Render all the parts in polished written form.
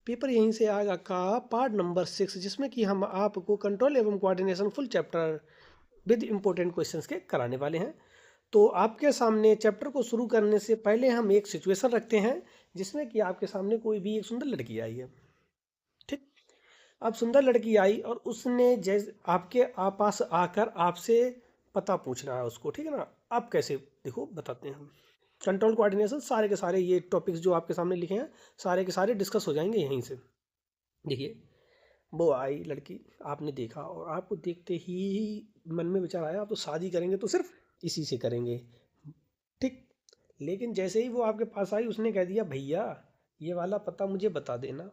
Paper यहीं से आएगा का पार्ट नंबर 6, जिसमें कि हम आपको कंट्रोल एवं coordination full chapter with important questions के कराने वाले हैं। तो आपके सामने चैप्टर को शुरू करने से पहले हम एक सिचुएशन रखते हैं, जिसमें कि आपके सामने कोई भी एक सुंदर लड़की आई है। ठीक, अब सुंदर लड़की आई और उसने जैसे आपके पास आकर आपसे पता पूछना है उसको, ठीक है ना। आप कैसे, देखो बताते हैं हम। कंट्रोल कोऑर्डिनेशन सारे के सारे ये टॉपिक्स जो आपके सामने लिखे हैं सारे के सारे डिस्कस हो जाएंगे यहीं से। देखिए, वो आई लड़की, आपने देखा और आपको देखते ही मन में विचार आया आप तो शादी करेंगे तो सिर्फ इसी से करेंगे। ठीक, लेकिन जैसे ही वो आपके पास आई उसने कह दिया भैया ये वाला पता मुझे बता देना।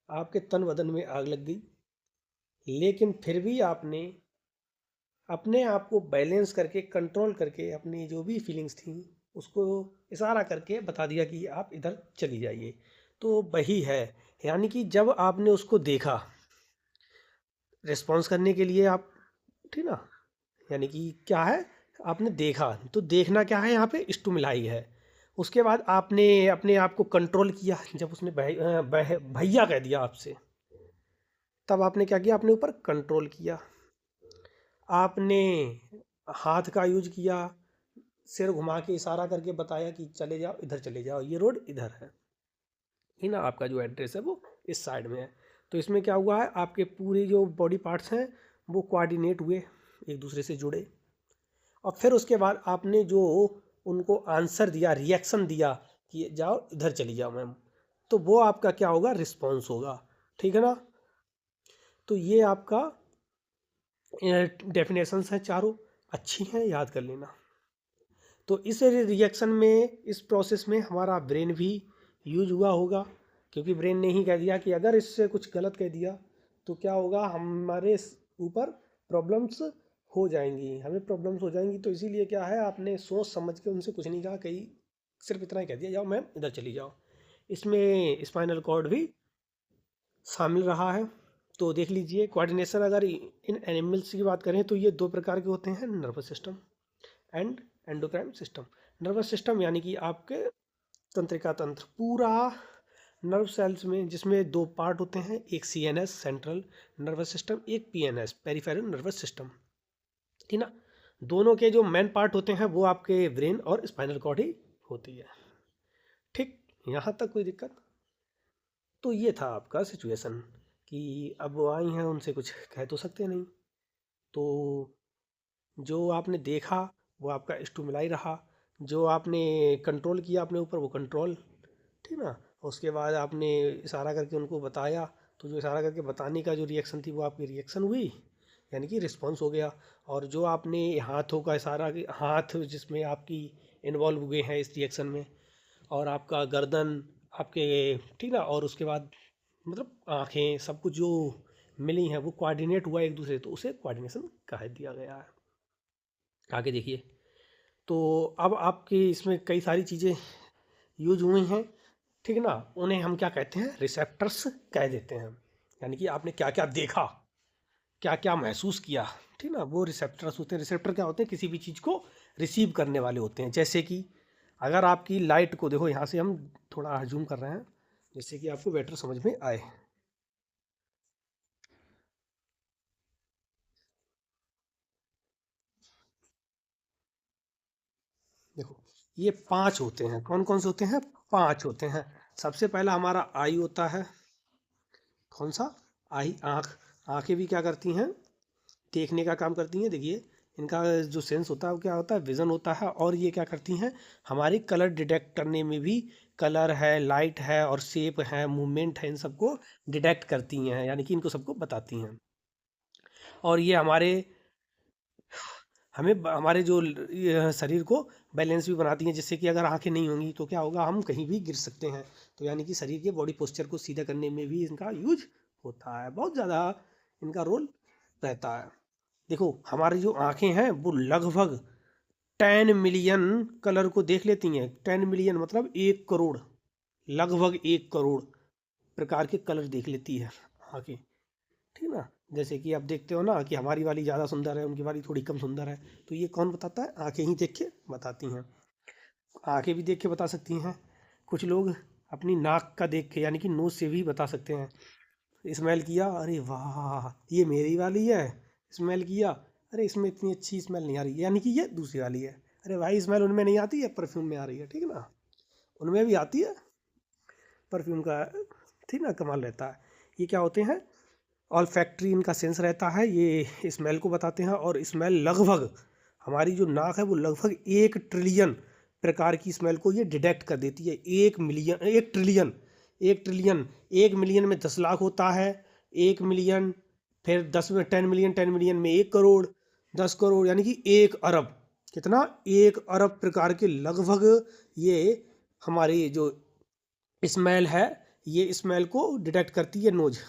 आपके तन बदन में आग लग गई, लेकिन फिर भी आपने अपने आप को बैलेंस करके कंट्रोल करके अपनी जो भी फीलिंग्स थी उसको इशारा करके बता दिया कि आप इधर चली जाइए। तो वही है, यानी कि जब आपने उसको देखा रिस्पॉन्स करने के लिए आप, ठीक ना, यानी कि क्या है, आपने देखा तो देखना क्या है यहाँ पे स्टिमुलाई है। उसके बाद आपने अपने आप को कंट्रोल किया, जब उसने भैया कह दिया आपसे, तब आपने क्या किया, अपने ऊपर कंट्रोल किया। आपने हाथ का यूज किया, सिर घुमा के इशारा करके बताया कि चले जाओ इधर चले जाओ, ये रोड इधर है ही ना, आपका जो एड्रेस है वो इस साइड में है। तो इसमें क्या हुआ है, आपके पूरे जो बॉडी पार्ट्स हैं वो कोऑर्डिनेट हुए, एक दूसरे से जुड़े। और फिर उसके बाद आपने जो उनको आंसर दिया, रिएक्शन दिया कि जाओ इधर चली जाओ मैम, तो वो आपका क्या होगा, रिस्पॉन्स होगा। ठीक है ना। तो ये आपका डेफिनेशंस हैं चारों, अच्छी हैं, याद कर लेना। तो इस रिएक्शन में, इस प्रोसेस में हमारा ब्रेन भी यूज हुआ होगा, क्योंकि ब्रेन ने ही कह दिया कि अगर इससे कुछ गलत कह दिया तो क्या होगा, हमारे ऊपर प्रॉब्लम्स हो जाएंगी, हमें प्रॉब्लम्स हो जाएंगी। तो इसीलिए क्या है, आपने सोच समझ के उनसे कुछ नहीं कहा, कहीं सिर्फ इतना ही कह दिया जाओ मैम इधर चली जाओ। इसमें स्पाइनल कॉर्ड भी शामिल रहा है। तो देख लीजिए, कोऑर्डिनेशन अगर इन एनिमल्स की बात करें तो ये दो प्रकार के होते हैं, nervous system and endocrine system. Nervous system यानी कि आपके तंत्रिका तंत्र, पूरा नर्व सेल्स में, जिसमें दो पार्ट होते हैं, एक सीएनएस सेंट्रल नर्वस सिस्टम, एक पीएनएस पेरिफेरल नर्वस सिस्टम, ठीक ना। दोनों के जो मेन पार्ट होते हैं वो आपके ब्रेन और स्पाइनल कॉर्ड ही होती है। ठीक, यहाँ तक कोई दिक्कत। तो ये था आपका सिचुएशन कि अब वो आई हैं, उनसे कुछ कह तो सकते नहीं। तो जो आपने देखा वो आपका स्टिमुलाई रहा, जो आपने कंट्रोल किया अपने ऊपर वो कंट्रोल, ठीक ना। उसके बाद आपने इशारा करके उनको बताया, तो जो इशारा करके बताने का जो रिएक्शन थी वो आपकी रिएक्शन हुई, यानी कि रिस्पॉन्स हो गया। और जो आपने हाथों का इशारा, हाथ जिसमें आपकी इन्वॉल्व हुए हैं इस रिएक्शन में, और आपका गर्दन आपके, ठीक ना, और उसके बाद मतलब आँखें, सब कुछ जो मिली हैं वो कोऑर्डिनेट हुआ एक दूसरे, तो उसे कोऑर्डिनेशन कह दिया गया है। आगे देखिए, तो अब आपके इसमें कई सारी चीज़ें यूज हुई हैं, ठीक है ना। उन्हें हम क्या कहते हैं, रिसेप्टर्स कह देते हैं। यानी कि आपने क्या क्या देखा, क्या क्या महसूस किया, ठीक ना, वो रिसेप्टर्स होते हैं। रिसेप्टर क्या होते हैं, किसी भी चीज़ को रिसीव करने वाले होते हैं। जैसे कि अगर आपकी लाइट को, देखो यहाँ से हम थोड़ा जूम कर रहे हैं जिससे कि आपको बेटर समझ में आए। देखो, ये 5 होते हैं, कौन कौन से होते हैं, 5 होते हैं। सबसे पहला हमारा आई होता है, कौन सा, आई, आँख। आँखें भी क्या करती हैं, देखने का काम करती हैं। देखिए, इनका जो सेंस होता है वो क्या होता है, विज़न होता है। और ये क्या करती हैं, हमारी कलर डिटेक्ट करने में भी, कलर है, लाइट है और शेप है, मूवमेंट है, इन सबको डिटेक्ट करती हैं, यानी कि इनको सबको बताती हैं। और ये हमें हमारे जो ये शरीर को बैलेंस भी बनाती हैं, जिससे कि अगर आंखें नहीं होंगी तो क्या होगा, हम कहीं भी गिर सकते हैं। तो यानी कि शरीर के बॉडी पोस्चर को सीधा करने में भी इनका यूज होता है, बहुत ज़्यादा इनका रोल रहता है। देखो, हमारी जो आंखें हैं वो लगभग 10 मिलियन कलर को देख लेती हैं। 10 मिलियन मतलब 1 करोड़, लगभग 1 करोड़ प्रकार के कलर देख लेती है आंखें, ठीक ना। जैसे कि आप देखते हो ना कि हमारी वाली ज़्यादा सुंदर है, उनकी वाली थोड़ी कम सुंदर है, तो ये कौन बताता है, आंखें ही देख के बताती हैं। आंखें भी देख के बता सकती हैं। कुछ लोग अपनी नाक का देख के यानी कि नोज से भी बता सकते हैं। स्मेल किया, अरे वाह ये मेरी वाली है। स्मेल किया, अरे इसमें इतनी अच्छी स्मेल नहीं आ रही है, यानी कि ये दूसरी वाली है। अरे भाई स्मेल उनमें नहीं आती है, परफ्यूम में आ रही है, ठीक है ना। उनमें भी आती है परफ्यूम का, ठीक ना, कमाल रहता है। ये क्या होते हैं, ऑल फैक्ट्री इनका सेंस रहता है, ये स्मेल को बताते हैं। और स्मेल लगभग, हमारी जो नाक है वो लगभग 1 ट्रिलियन प्रकार की स्मेल को ये डिटेक्ट कर देती है। 1 मिलियन, 1 ट्रिलियन, 1 ट्रिलियन, 1 मिलियन में 10 लाख होता है, 1 मिलियन, फिर 10 में 10 मिलियन, 10 मिलियन में 1 करोड़, 10 करोड़, यानी कि 1 अरब। कितना, 1 अरब प्रकार के लगभग ये हमारी जो स्मेल है, ये स्मेल को डिटेक्ट करती है नोज।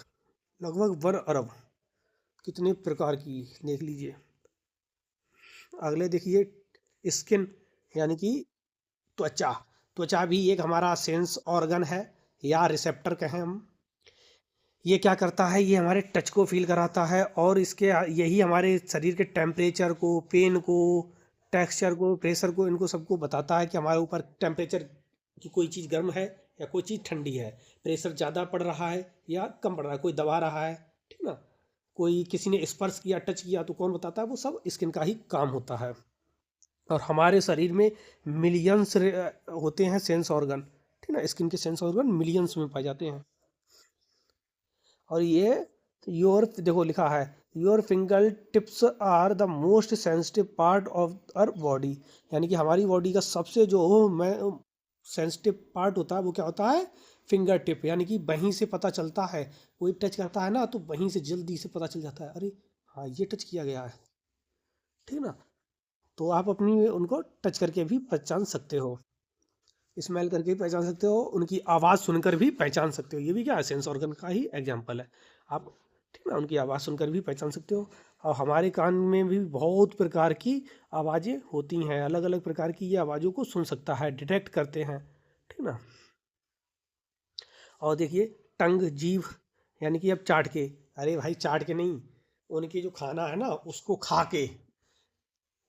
लगभग 1 अरब, कितने प्रकार की, देख लीजिए। अगले देखिए, स्किन यानी कि त्वचा। त्वचा भी एक हमारा सेंस ऑर्गन है या रिसेप्टर कहें हम। ये क्या करता है, ये हमारे टच को फील कराता है और इसके यही हमारे शरीर के टेम्परेचर को, पेन को, टेक्सचर को, प्रेशर को, इनको सबको बताता है कि हमारे ऊपर टेम्परेचर की कोई चीज़ गर्म है या कोई चीज़ ठंडी है, प्रेशर ज़्यादा पड़ रहा है या कम पड़ रहा है, कोई दबा रहा है, ठीक ना। कोई किसी ने स्पर्श किया, टच किया, तो कौन बताता है, वो सब स्किन का ही काम होता है। और हमारे शरीर में मिलियंस होते हैं सेंस ऑर्गन, ठीक ना। स्किन के सेंस ऑर्गन मिलियंस में पाए जाते हैं। और ये योर, देखो लिखा है, your finger tips are the most sensitive part of our body, यानी कि हमारी बॉडी का सबसे जो मैं सेंसिटिव पार्ट होता है वो क्या होता है, फिंगर टिप, यानी कि वहीं से पता चलता है। कोई टच करता है ना तो वहीं से जल्दी से पता चल जाता है, अरे हाँ ये टच किया गया है, ठीक ना। तो आप अपनी उनको टच करके भी पहचान सकते हो, स्मेल करके भी पहचान सकते हो, उनकी आवाज़ सुनकर भी पहचान सकते हो। ये भी क्या है, सेंस ऑर्गन का ही एग्जाम्पल है। आप, ठीक ना, उनकी आवाज़ सुनकर भी पहचान सकते हो। और हमारे कान में भी बहुत प्रकार की आवाज़ें होती हैं, अलग अलग प्रकार की ये आवाज़ों को सुन सकता है, डिटेक्ट करते हैं, ठीक ना। और देखिए टंग, जीभ, यानी कि अब चाट के, अरे भाई चाट के नहीं, उनकी जो खाना है ना उसको खा के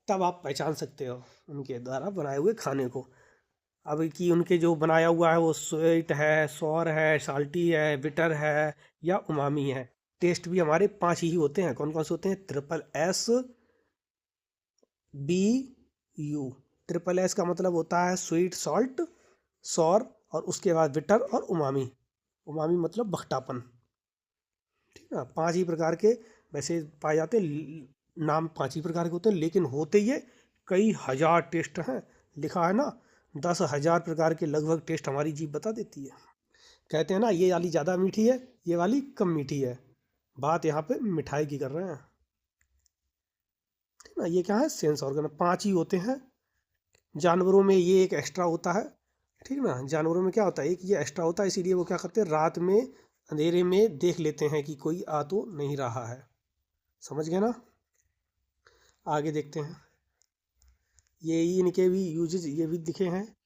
तब आप पहचान सकते हो उनके द्वारा बनाए हुए खाने को। अब कि उनके जो बनाया हुआ है वो स्वीट है, सॉर है, साल्टी है, बिटर है या उमामी है। टेस्ट भी हमारे 5 ही होते हैं, कौन कौन से होते हैं, SSBU। ट्रिपल एस का मतलब होता है स्वीट, सॉल्ट, सॉर, और उसके बाद बिटर और उमामी। उमामी मतलब बखटापन, ठीक है। 5 ही प्रकार के वैसे पाए जाते हैं, नाम 5 ही प्रकार के होते हैं, लेकिन होते ये कई हजार टेस्ट हैं। लिखा है ना, 10,000 प्रकार के लगभग टेस्ट हमारी जीभ बता देती है। कहते हैं ना ये वाली ज़्यादा मीठी है, ये वाली कम मीठी है, बात यहाँ पे मिठाई की कर रहे हैं, ठीक ना। ये क्या है, सेंस ऑर्गन 5 ही होते हैं। जानवरों में ये एक एक्स्ट्रा होता है, ठीक ना। जानवरों में क्या होता है, एक ये एक्स्ट्रा होता है, इसीलिए वो क्या करते हैं, रात में अंधेरे में देख लेते हैं कि कोई आ तो नहीं रहा है। समझ गए ना। आगे देखते हैं, ये इनके भी यूजेज ये भी लिखे हैं,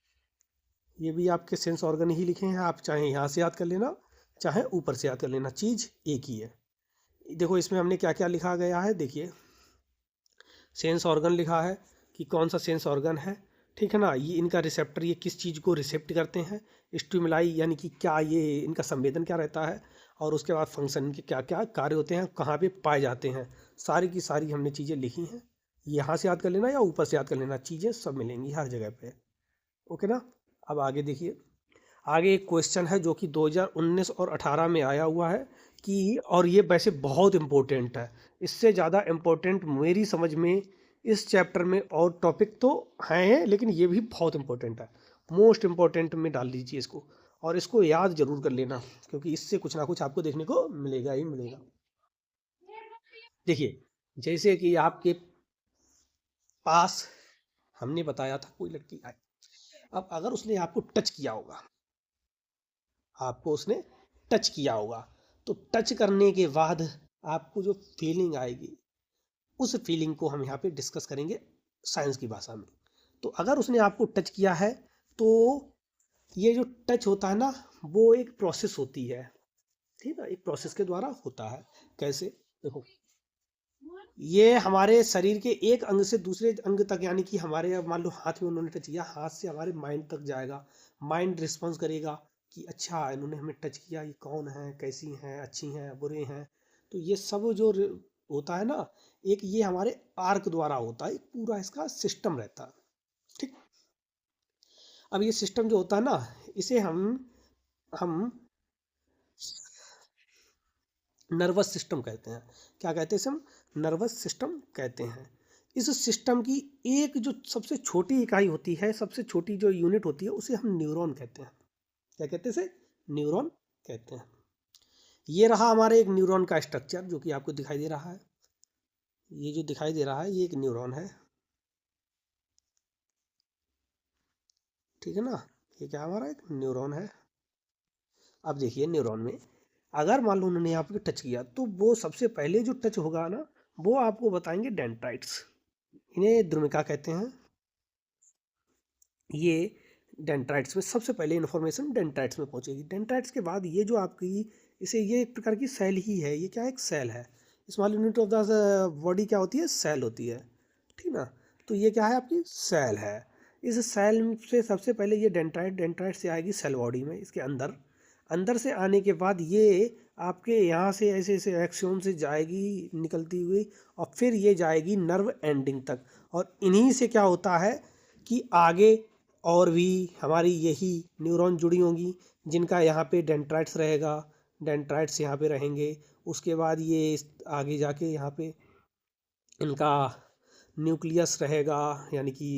ये भी आपके सेंस ऑर्गन ही लिखे हैं। आप चाहे यहाँ से याद कर लेना, चाहे ऊपर से याद कर लेना, चीज़ एक ही है। देखो इसमें हमने क्या क्या लिखा गया है, देखिए सेंस ऑर्गन लिखा है कि कौन सा सेंस ऑर्गन है, ठीक है ना। ये इनका रिसेप्टर, ये किस चीज़ को रिसेप्ट करते हैं, स्टिमुलाई यानी कि क्या ये इनका संवेदन क्या रहता है, और उसके बाद फंक्शन के क्या क्या कार्य होते हैं, कहाँ पे पाए जाते हैं, सारी की सारी हमने चीज़ें लिखी हैं। यहाँ से याद कर लेना या ऊपर से याद कर लेना, चीज़ें सब मिलेंगी हर जगह पे, ओके ना। अब आगे देखिए, आगे एक क्वेश्चन है जो कि 2019 और 18 में आया हुआ है कि, और ये वैसे बहुत इम्पोर्टेंट है, इससे ज़्यादा इम्पोर्टेंट मेरी समझ में इस चैप्टर में और टॉपिक तो हैं लेकिन ये भी बहुत इम्पोर्टेंट है, मोस्ट इम्पोर्टेंट में डाल दीजिए इसको, और इसको याद जरूर कर लेना क्योंकि इससे कुछ ना कुछ आपको देखने को मिलेगा ही मिलेगा। देखिए जैसे कि आपके पास हमने बताया था कोई लड़की आई, अब अगर उसने आपको टच किया होगा, आपको उसने टच किया होगा, तो टच करने के बाद आपको जो फीलिंग आएगी उस फीलिंग को हम यहाँ पे डिस्कस करेंगे साइंस की भाषा में। तो अगर उसने आपको टच किया है तो ये जो टच होता है ना वो एक प्रोसेस होती है, ठीक है, एक प्रोसेस के द्वारा होता है। कैसे, देखो ये हमारे शरीर के एक अंग से दूसरे अंग तक, यानी कि हमारे मान लो हाथ में उन्होंने टच किया, हाथ से हमारे माइंड तक जाएगा, माइंड रिस्पॉन्स करेगा, कि अच्छा इन्होंने हमें टच किया, ये कौन है, कैसी हैं, अच्छी हैं, बुरे हैं। तो ये सब जो होता है ना, एक ये हमारे आर्क द्वारा होता है, एक पूरा इसका सिस्टम रहता है। ठीक। अब ये सिस्टम जो होता है ना, इसे हम नर्वस सिस्टम कहते हैं। क्या कहते हैं इसे हम? नर्वस सिस्टम कहते हैं। इस सिस्टम की एक जो सबसे छोटी इकाई होती है, सबसे छोटी जो यूनिट होती है, उसे हम न्यूरॉन कहते हैं। क्या कहते हैं इसे? न्यूरॉन कहते हैं। ये रहा हमारे एक न्यूरॉन का स्ट्रक्चर जो कि आपको दिखाई दे रहा है। ये जो दिखाई दे रहा है ये एक न्यूरॉन है। ठीक है ना? ये क्या हमारा एक न्यूरॉन है। अब देखिए न्यूरॉन में अगर मान लो उन्होंने आपको टच किया तो वो सबसे पहले जो टच होगा ना, वो आपको बताएंगे डेंड्राइट्स। इन्हें द्रुमिका कहते हैं। ये डेंड्राइट्स में सबसे पहले इन्फॉर्मेशन डेंड्राइट्स में पहुंचेगी। डेंड्राइट्स के बाद ये जो आपकी इसे ये एक प्रकार की सेल ही है। ये क्या है? एक सेल है। Small unit of the body क्या होती है? सेल होती है। ठीक ना? तो ये क्या है? आपकी सेल है। इस सेल से सबसे पहले ये डेंड्राइट से आएगी सेल बॉडी में, इसके अंदर। अंदर से आने के बाद ये आपके यहाँ से ऐसे ऐसे एक्सोन से जाएगी निकलती हुई, और फिर ये जाएगी नर्व एंडिंग तक। और इन्हीं से क्या होता है कि आगे और भी हमारी यही न्यूरॉन जुड़ी होंगी, जिनका यहाँ पे डेंड्राइट्स रहेगा। डेंड्राइट्स यहाँ पे रहेंगे। उसके बाद ये आगे जाके यहाँ पे इनका न्यूक्लियस रहेगा, यानी कि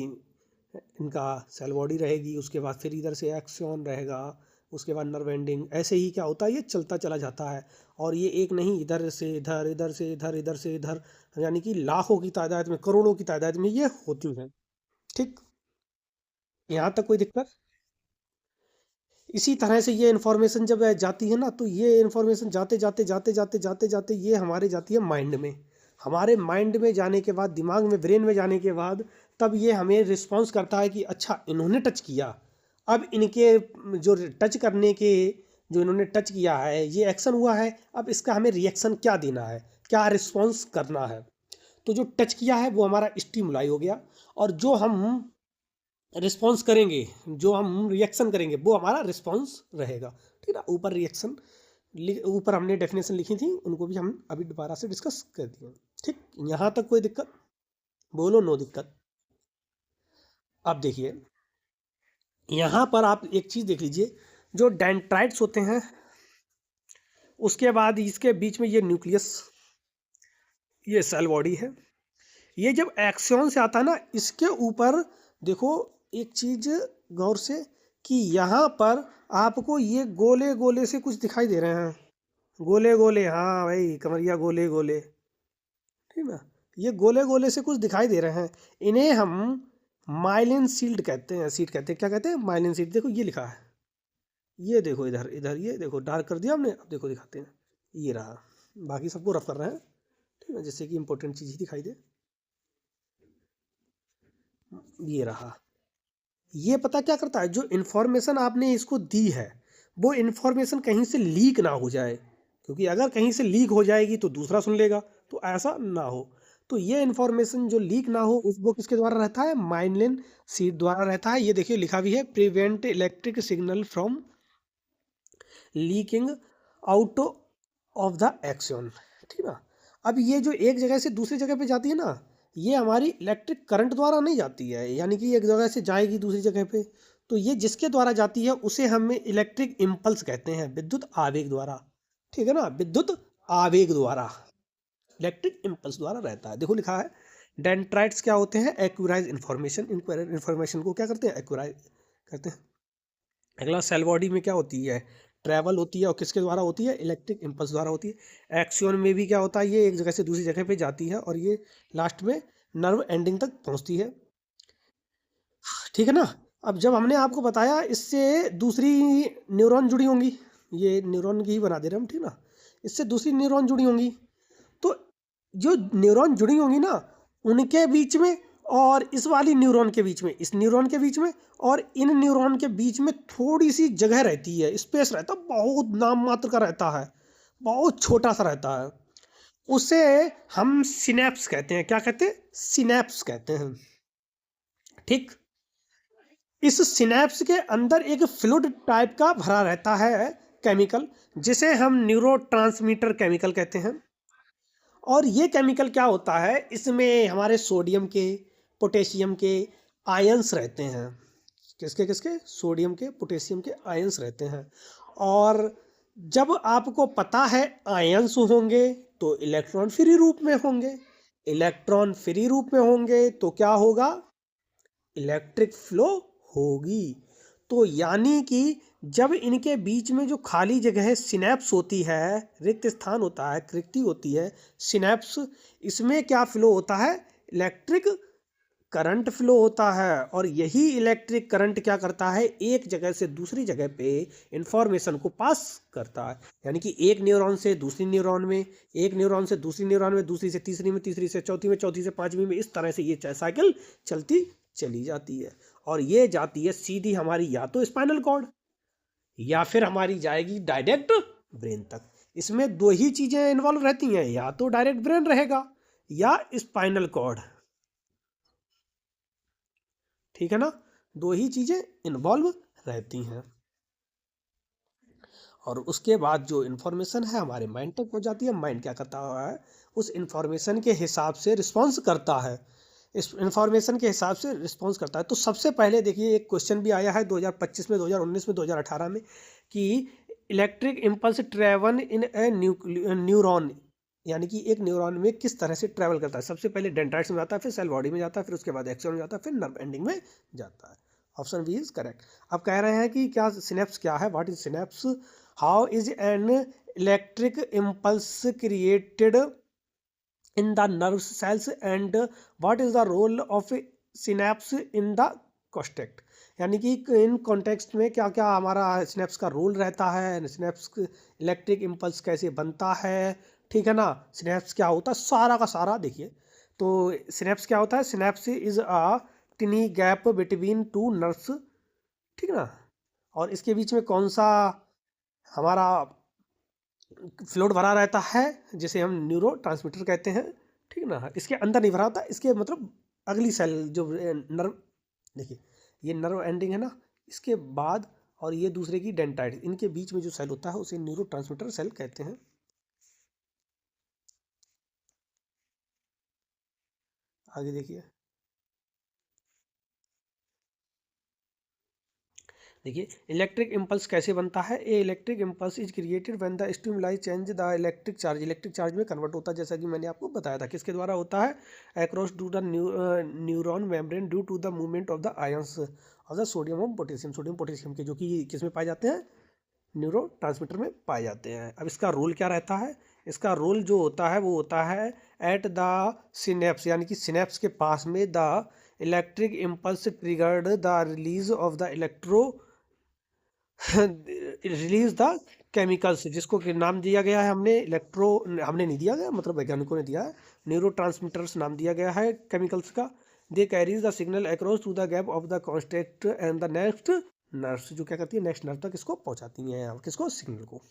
इनका सेल बॉडी रहेगी। उसके बाद फिर इधर से एक्सॉन रहेगा, उसके बाद नर्व एंडिंग। ऐसे ही क्या होता है, ये चलता चला जाता है। और ये एक नहीं, इधर से इधर, इधर से इधर, इधर से इधर, यानी कि लाखों की तादाद में, करोड़ों की तादाद में ये होती हैं। ठीक। यहाँ तक कोई दिक्कत? इसी तरह से ये इन्फॉर्मेशन जब जाती है ना, तो ये इन्फॉर्मेशन जाते जाते जाते जाते जाते जाते ये हमारे जाती है माइंड में। हमारे माइंड में जाने के बाद, दिमाग में, ब्रेन में जाने के बाद, तब ये हमें रिस्पॉन्स करता है कि अच्छा इन्होंने टच किया। अब इनके जो टच करने के, जो इन्होंने टच किया है, ये एक्शन हुआ है, अब इसका हमें रिएक्शन क्या देना है, क्या रिस्पॉन्स करना है। तो जो टच किया है वो हमारा स्टिमुलाई हो गया, और जो हम रिस्पॉन्स करेंगे, जो हम रिएक्शन करेंगे, वो हमारा रिस्पॉन्स रहेगा। ठीक है? ऊपर रिएक्शन, ऊपर हमने डेफिनेशन लिखी थी, उनको भी हम अभी दोबारा से डिस्कस कर दिए। ठीक। यहाँ तक कोई दिक्कत? बोलो नो दिक्कत। अब देखिए यहाँ पर आप एक चीज़ देख लीजिए, जो डेंड्राइट्स होते हैं, उसके बाद इसके बीच में ये न्यूक्लियस, ये सेल बॉडी है। ये जब एक्सॉन से आता है ना, इसके ऊपर देखो एक चीज गौर से, कि यहाँ पर आपको ये गोले गोले से कुछ दिखाई दे रहे हैं। गोले गोले, हाँ भाई कमरिया, गोले गोले। ठीक ना? ये गोले गोले से कुछ दिखाई दे रहे हैं। इन्हें हम माइलिन शील्ड कहते हैं। शीट कहते हैं। क्या कहते हैं? Myelin shield. देखो ये लिखा है, ये देखो इधर इधर, ये देखो डार्क कर दिया हमने। अब देखो दिखाते हैं, ये रहा। बाकी सबको रफ कर रहे हैं। ठीक है? जिससे कि इंपॉर्टेंट चीज़ ही दिखाई दे। ये रहा। ये पता क्या करता है, जो इन्फॉर्मेशन आपने इसको दी है, वो इन्फॉर्मेशन कहीं से लीक ना हो जाए। क्योंकि अगर कहीं से लीक हो जाएगी तो दूसरा सुन लेगा, तो ऐसा ना हो। तो ये इन्फॉर्मेशन जो लीक ना हो, उस वो किसके द्वारा रहता है? माइलिन शीट द्वारा रहता है। ये देखिए लिखा भी है, prevent electric signal from leaking out of the action. ठीक ना? अब ये जो एक जगह से दूसरी जगह पे जाती है ना, ये हमारी इलेक्ट्रिक करंट द्वारा नहीं जाती है, यानी कि एक जगह से जाएगी दूसरी जगह पे। तो ये जिसके द्वारा जाती है उसे हम इलेक्ट्रिक इम्पल्स कहते हैं, विद्युत आवेग द्वारा। ठीक है ना? विद्युत आवेग द्वारा, इलेक्ट्रिक इम्पल्स द्वारा रहता है। देखो लिखा है, डेंड्राइट्स क्या होते हैं? एक्यूराइज इन्फॉर्मेशन। इन्फॉर्मेशन को क्या करते हैं? एक्यूराइज करते हैं। अगला सेल बॉडी में क्या होती है? ट्रैवल होती है, और किसके द्वारा होती है? इलेक्ट्रिक इम्पल्स द्वारा होती है। एक्सियन में भी क्या होता है? ये एक जगह से दूसरी जगह पे जाती है, और ये लास्ट में नर्व एंडिंग तक पहुंचती है। ठीक है ना? अब जब हमने आपको बताया, इससे दूसरी न्यूरॉन जुड़ी होंगी, ये न्यूरॉन की ही बना दे रहे हम। ठीक ना? इससे दूसरी न्यूरॉन जुड़ी होंगी। तो जो न्यूरॉन जुड़ी होंगी ना, उनके बीच में और इस वाली न्यूरॉन के बीच में, इस न्यूरॉन के बीच में और इन न्यूरॉन के बीच में थोड़ी सी जगह रहती है, स्पेस रहता है, बहुत नाम मात्र का रहता है, बहुत छोटा सा रहता है। उसे हम सिनेप्स कहते हैं। क्या कहते हैं? सिनेप्स कहते हैं। ठीक। इस सिनेप्स के अंदर एक फ्लूइड टाइप का भरा रहता है केमिकल, जिसे हम न्यूरोट्रांसमीटर केमिकल कहते हैं। और ये केमिकल क्या होता है, इसमें हमारे सोडियम के, पोटेशियम के आयंस रहते हैं। किसके किसके? सोडियम के, पोटेशियम के आयंस रहते हैं। और जब आपको पता है आयंस होंगे तो इलेक्ट्रॉन फ्री रूप में होंगे, इलेक्ट्रॉन फ्री रूप में होंगे तो क्या होगा? इलेक्ट्रिक फ्लो होगी। तो यानी कि जब इनके बीच में जो खाली जगह है, सिनेप्स होती है, रिक्त स्थान होता है, रिक्ति होती है, सिनेप्स, इसमें क्या फ्लो होता है? इलेक्ट्रिक करंट फ्लो होता है। और यही इलेक्ट्रिक करंट क्या करता है? एक जगह से दूसरी जगह पे इंफॉर्मेशन को पास करता है। यानी कि एक न्यूरॉन से दूसरी न्यूरॉन में, एक न्यूरॉन से दूसरी न्यूरॉन में, दूसरी से तीसरी में, तीसरी से चौथी में, चौथी से पांचवी में, इस तरह से ये साइकिल चलती चली जाती है। और ये जाती है सीधी हमारी या तो स्पाइनल कॉर्ड या फिर हमारी जाएगी डायरेक्ट ब्रेन तक। इसमें दो ही चीजें इन्वॉल्व रहती हैं, या तो डायरेक्ट ब्रेन रहेगा या स्पाइनल कॉर्ड। ठीक है ना? दो ही चीजें इन्वॉल्व रहती हैं। और उसके बाद जो इन्फॉर्मेशन है हमारे माइंड तक पहुंच जाती है। माइंड क्या करता है? उस इन्फॉर्मेशन के हिसाब से रिस्पॉन्स करता है, इस इन्फॉर्मेशन के हिसाब से रिस्पॉन्स करता है। तो सबसे पहले देखिए, एक क्वेश्चन भी आया है 2025 में, 2019 में, 2018 में, कि electric impulse travel in A neuron, यानी कि एक न्यूरॉन में किस तरह से ट्रैवल करता है। सबसे पहले डेंड्राइट्स में जाता है, फिर सेल बॉडी में जाता है, फिर उसके बाद एक्सॉन में जाता है, फिर नर्व एंडिंग में जाता है। Option B is correct. अब कह रहे हैं कि क्या सिनेप्स क्या है, what is synapse, how is an electric impulse created in the nerve cells and what is the role of synapse in the context। यानी कि इन कॉन्टेक्स्ट में क्या क्या हमारा सिनेप्स का रोल रहता है, सिनेप्स इलेक्ट्रिक इम्पल्स कैसे बनता है। ठीक है ना? सिनेप्स क्या होता है, सारा का सारा देखिए। तो सिनेप्स क्या होता है? Synapse is a टिनी gap between two nerves. ठीक है ना? और इसके बीच में कौन सा हमारा फ्लूइड भरा रहता है, जिसे हम न्यूरो ट्रांसमीटर कहते हैं। ठीक है ना? इसके अंदर नहीं भरा होता, इसके मतलब अगली सेल जो नर्व, देखिए ये नर्व एंडिंग है ना, इसके बाद, और ये दूसरे की डेंटाइट, इनके बीच में जो सेल होता है उसे न्यूरो ट्रांसमीटर सेल कहते हैं। आगे देखिए, देखिए इलेक्ट्रिक इम्पल्स कैसे बनता है। ए electric impulse is created when the stimuli change the electric charge, electric charge में कन्वर्ट होता है, जैसा कि मैंने आपको बताया था। किसके द्वारा होता है? Across to the neuron membrane due to the movement of the ions of the sodium और पोटेशियम, सोडियम पोटेशियम के, जो कि किस में पाए जाते हैं? न्यूरो ट्रांसमीटर में पाए जाते हैं। अब इसका रोल क्या रहता है? इसका रोल जो होता है वो होता है एट द सिनेप्स, यानी कि सिनेप्स के पास में the electric impulse triggered the release of the electro release the chemicals, जिसको कि नाम दिया गया है हमने इलेक्ट्रो, हमने नहीं दिया गया, मतलब वैज्ञानिकों ने दिया है, न्यूरो ट्रांसमीटर्स नाम दिया गया है केमिकल्स का। They carries the signal across to the gap of the contact and the next nerves, जो क्या करती है? नेक्स्ट नर्व तक इसको पहुंचाती हैं, किसको? सिग्नल को।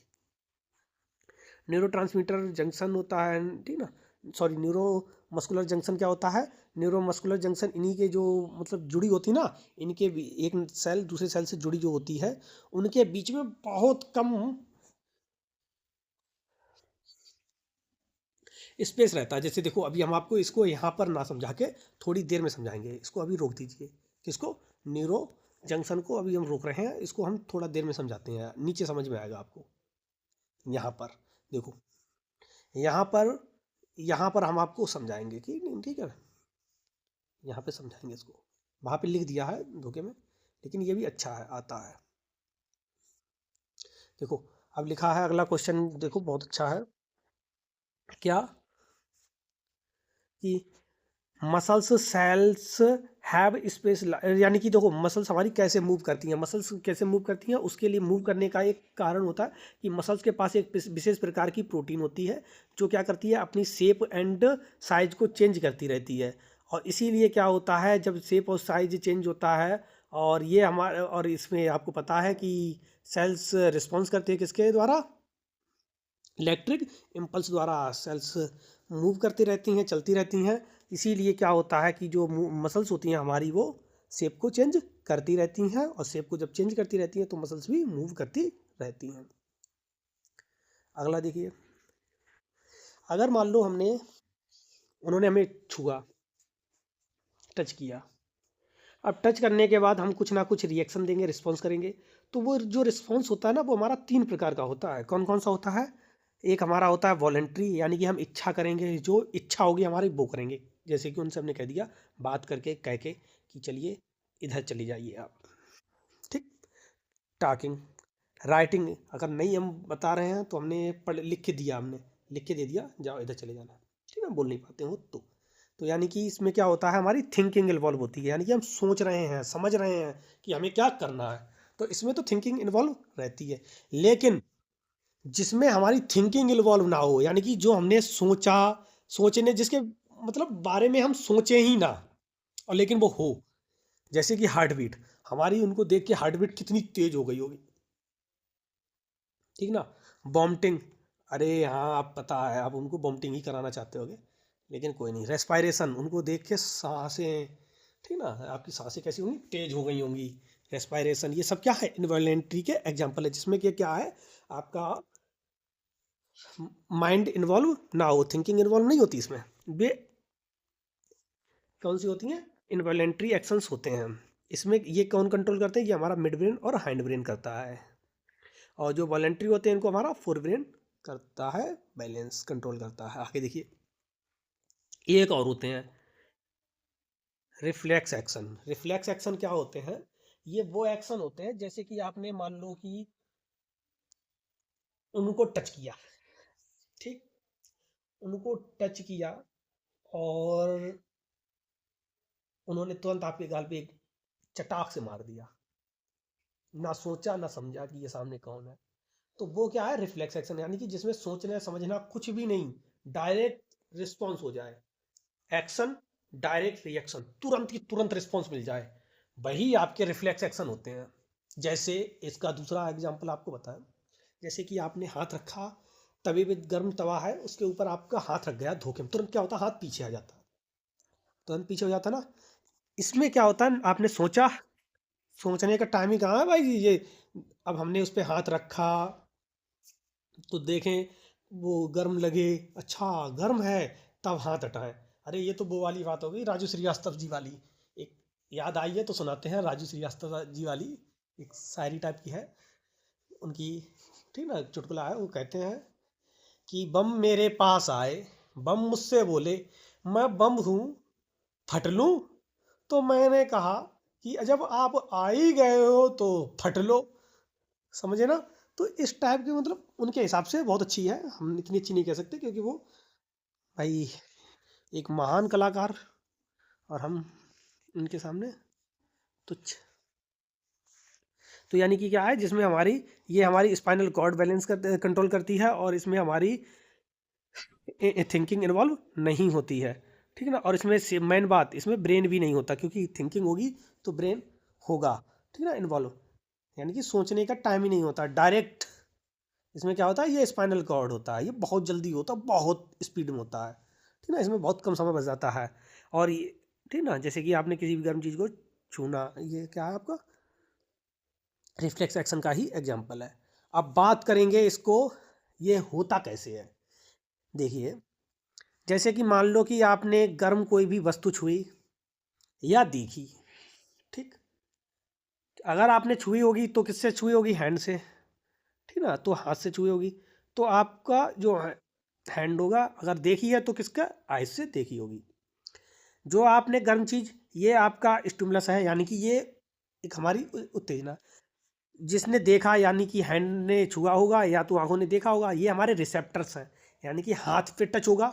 न्यूरो ट्रांसमीटर जंक्शन होता है, ठीक ना, सॉरी, न्यूरो मस्कुलर जंक्शन क्या होता है? न्यूरो मस्कुलर जंक्शन इन्हीं के जो मतलब जुड़ी होती ना, इनके एक सेल दूसरे सेल से जुड़ी जो होती है, उनके बीच में बहुत कम स्पेस रहता है। जैसे देखो, अभी हम आपको इसको यहाँ पर ना समझा के थोड़ी देर में समझाएंगे, इसको अभी रोक दीजिए। किसको? न्यूरो जंक्शन को अभी हम रोक रहे हैं, इसको हम थोड़ा देर में समझाते हैं, नीचे समझ में आएगा आपको। यहाँ पर देखो, यहाँ पर हम आपको समझाएंगे कि नहीं, ठीक है, यहाँ पे समझाएंगे इसको। वहाँ पे लिख दिया है धोखे में, लेकिन ये भी अच्छा है, आता है। देखो अब लिखा है अगला क्वेश्चन, देखो बहुत अच्छा है। क्या? कि मसल्स सेल्स हैव स्पेस, यानी कि देखो मसल्स हमारी कैसे मूव करती हैं, मसल्स कैसे मूव करती हैं, उसके लिए मूव करने का एक कारण होता है कि मसल्स के पास एक विशेष प्रकार की प्रोटीन होती है, जो क्या करती है? अपनी शेप एंड साइज को चेंज करती रहती है। और इसीलिए क्या होता है, जब शेप और साइज चेंज होता है, और ये हमारे, और इसमें आपको पता है कि सेल्स रिस्पॉन्स करती है किसके द्वारा? इलेक्ट्रिक इम्पल्स द्वारा। सेल्स मूव करती रहती हैं, चलती रहती हैं, इसीलिए क्या होता है कि जो मसल्स होती हैं हमारी, वो शेप को चेंज करती रहती हैं और शेप को जब चेंज करती रहती हैं तो मसल्स भी मूव करती रहती हैं। अगला देखिए, अगर मान लो उन्होंने हमें छुआ, टच किया, अब टच करने के बाद हम कुछ ना कुछ रिएक्शन देंगे, रिस्पॉन्स करेंगे। तो वो जो रिस्पॉन्स होता है ना, वो हमारा 3 प्रकार का होता है। कौन कौन सा होता है? एक हमारा होता है वॉलेंट्री, यानी कि हम इच्छा करेंगे, जो इच्छा होगी हमारी वो करेंगे। जैसे कि उनसे हमने कह दिया, बात करके कह के कि चलिए इधर चली जाइए आप, ठीक। टॉकिंग, राइटिंग, अगर नहीं हम बता रहे हैं तो हमने लिख के दिया, हमने लिख के दे दिया, जाओ इधर चले जाना, ठीक है, बोल नहीं पाते हो तो यानी कि इसमें क्या होता है, हमारी थिंकिंग इन्वॉल्व होती है, यानी कि हम सोच रहे हैं, समझ रहे हैं कि हमें क्या करना है, तो इसमें तो थिंकिंग इन्वॉल्व रहती है। लेकिन जिसमें हमारी थिंकिंग इन्वॉल्व ना हो, यानी कि जो हमने सोचा, सोचने जिसके मतलब बारे में हम सोचे ही ना, और लेकिन वो हो, जैसे कि हार्ट बीट, हमारी उनको देख के हार्ट बीट कितनी तेज हो गई होगी, ठीक ना। वॉमिटिंग, अरे हाँ, आप पता है आप उनको वॉमिटिंग ही कराना चाहते होगे, लेकिन कोई नहीं। रेस्पायरेशन, उनको देख के सांसें, ठीक ना, आपकी सांसें कैसी होंगी, तेज हो गई होंगी। रेस्पायरेशन, ये सब क्या है, इन्वॉलेंट्री के एग्जाम्पल है, जिसमें कि क्या है, आपका माइंड इन्वॉल्व ना हो, थिंकिंग इन्वॉल्व नहीं होती इसमें। वे कौन सी होती हैं, इन्वॉलेंट्री एक्शंस होते हैं। इसमें ये कौन कंट्रोल करते हैं, ये हमारा मिड ब्रेन और हाइंड ब्रेन करता है। और जो वॉलेंट्री होते हैं इनको हमारा फोर ब्रेन करता है, बैलेंस कंट्रोल करता है। आगे देखिए, एक और होते हैं रिफ्लेक्स एक्शन। रिफ्लेक्स एक्शन क्या होते हैं, ये वो एक्शन होते हैं जैसे कि आपने मान लो कि उनको टच किया, ठीक, उनको टच किया और उन्होंने तुरंत आपके गाल पे एक चटाक से मार दिया, ना सोचा ना समझा कि ये सामने कौन है। तो वो क्या है, रिफ्लेक्स एक्शन, यानी कि जिसमें सोचना समझना कुछ भी नहीं, डायरेक्ट रिस्पॉन्स हो जाए। एक्शन, डायरेक्ट रिएक्शन, तुरंत की तुरंत रिस्पॉन्स मिल जाए, वही आपके रिफ्लेक्स एक्शन होते हैं। जैसे इसका दूसरा एग्जांपल आपको बताएं, जैसे कि आपने हाथ रखा, तवे पे गर्म तवा है, उसके ऊपर आपका हाथ रख गया धोखे में, तुरंत क्या होता है, हाथ पीछे आ जाता है, तुरंत पीछे हो जाता है ना। इसमें क्या होता है, आपने सोचा, सोचने का टाइम ही कहाँ है भाई ये। अब हमने उस पर हाथ रखा तो देखें वो गर्म लगे, अच्छा गर्म है, तब हाथ हटाएं। अरे ये तो वो वाली बात हो गई राजू श्रीवास्तव जी वाली, एक याद आई है तो सुनाते हैं, राजू श्रीवास्तव जी वाली एक शायरी टाइप की है उनकी, ठीक ना, चुटकुला है। वो कहते हैं कि बम मेरे पास आए, बम मुझसे बोले मैं बम हूँ, फट लूँ। तो मैंने कहा कि जब आप आ ही गए हो तो फट लो, समझे ना। तो इस टाइप के मतलब उनके हिसाब से बहुत अच्छी है, हम इतनी अच्छी नहीं कह सकते क्योंकि वो भाई एक महान कलाकार, और हम उनके सामने तुच्छ। तो यानी कि क्या है, जिसमें हमारी ये हमारी स्पाइनल कॉर्ड बैलेंस कर कंट्रोल करती है, और इसमें हमारी थिंकिंग इन्वॉल्व नहीं होती है, ठीक है ना। और इसमें मेन बात, इसमें ब्रेन भी नहीं होता, क्योंकि थिंकिंग होगी तो ब्रेन होगा, ठीक है ना, इन्वॉल्व, यानी कि सोचने का टाइम ही नहीं होता, डायरेक्ट। इसमें क्या होता है, ये स्पाइनल कॉर्ड होता है, ये बहुत जल्दी होता है, बहुत स्पीड में होता है, ठीक ना, इसमें बहुत कम समय बच जाता है। और ये, ठीक ना, जैसे कि आपने किसी भी गर्म चीज़ को छूना, ये क्या है आपका रिफ्लेक्स एक्शन का ही एग्जाम्पल है। अब बात करेंगे इसको, ये होता कैसे है। देखिए, जैसे कि मान लो कि आपने गर्म कोई भी वस्तु छुई या देखी, ठीक, अगर आपने छुई होगी तो किससे छुई होगी, हैंड से, ठीक ना, तो हाथ से छुई होगी। तो आपका जो हैंड होगा, अगर देखी है तो किसका, आइज से देखी होगी। जो आपने गर्म चीज़, ये आपका स्टिमुलस है, यानी कि ये एक हमारी उत्तेजना। जिसने देखा यानी कि हैंड ने छुआ होगा या तो आंखों ने देखा होगा, ये हमारे रिसेप्टर्स हैं, यानी कि हाथ पे टच होगा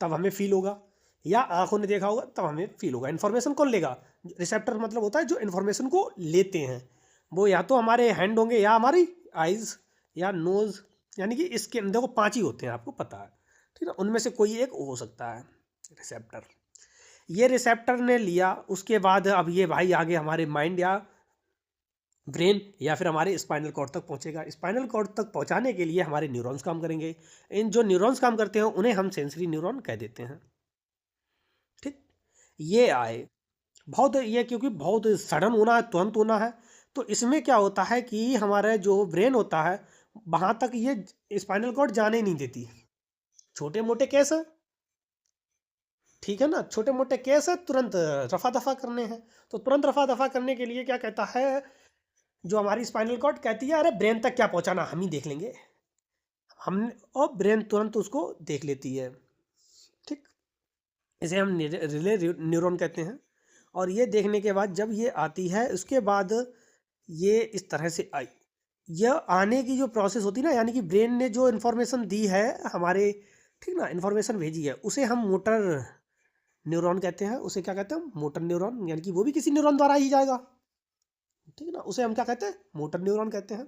तब हमें फील होगा, या आंखों ने देखा होगा तब हमें फील होगा। इन्फॉर्मेशन कौन लेगा, रिसेप्टर मतलब होता है जो इन्फॉर्मेशन को लेते हैं, वो या तो हमारे हैंड होंगे या हमारी आइज़ या नोज़, यानी कि इसके अंदर को 5 ही होते हैं, आपको पता है, ठीक है, उनमें से कोई एक हो सकता है रिसेप्टर। ये रिसेप्टर ने लिया, उसके बाद अब ये भाई आगे हमारे माइंड या ब्रेन या फिर हमारे स्पाइनल कॉर्ड तक पहुंचेगा। स्पाइनल कॉर्ड तक पहुंचाने के लिए हमारे न्यूरॉन्स काम करेंगे। इन जो न्यूरॉन्स काम करते हैं उन्हें हम सेंसरी न्यूरॉन कह देते हैं, ठीक। ये आए, बहुत ये, क्योंकि बहुत सडन होना है, तुरंत होना है। तो इसमें क्या होता है कि हमारा जो ब्रेन होता है वहाँ तक ये स्पाइनल कॉर्ड जाने नहीं देती। छोटे मोटे केस है, ठीक है ना, छोटे मोटे केस है, तुरंत रफा दफा करने हैं। तो तुरंत रफा दफा करने के लिए क्या कहता है, जो हमारी स्पाइनल कॉर्ड कहती है अरे ब्रेन तक क्या पहुंचाना, हम ही देख लेंगे, हम, और ब्रेन तुरंत उसको देख लेती है। ठीक, इसे हम रिले न्यूरॉन कहते हैं। और ये देखने के बाद जब ये आती है, उसके बाद ये इस तरह से आई, यह आने की जो प्रोसेस होती है ना, यानी कि ब्रेन ने जो इन्फॉर्मेशन दी है हमारे, ठीक ना, इन्फॉर्मेशन भेजी है, उसे हम मोटर न्यूरॉन कहते हैं। उसे क्या कहते हैं, मोटर न्यूरॉन, यानी कि वो भी किसी न्यूरॉन द्वारा ही जाएगा, ठीक है ना, उसे हम क्या कहते हैं, मोटर न्यूरॉन कहते हैं।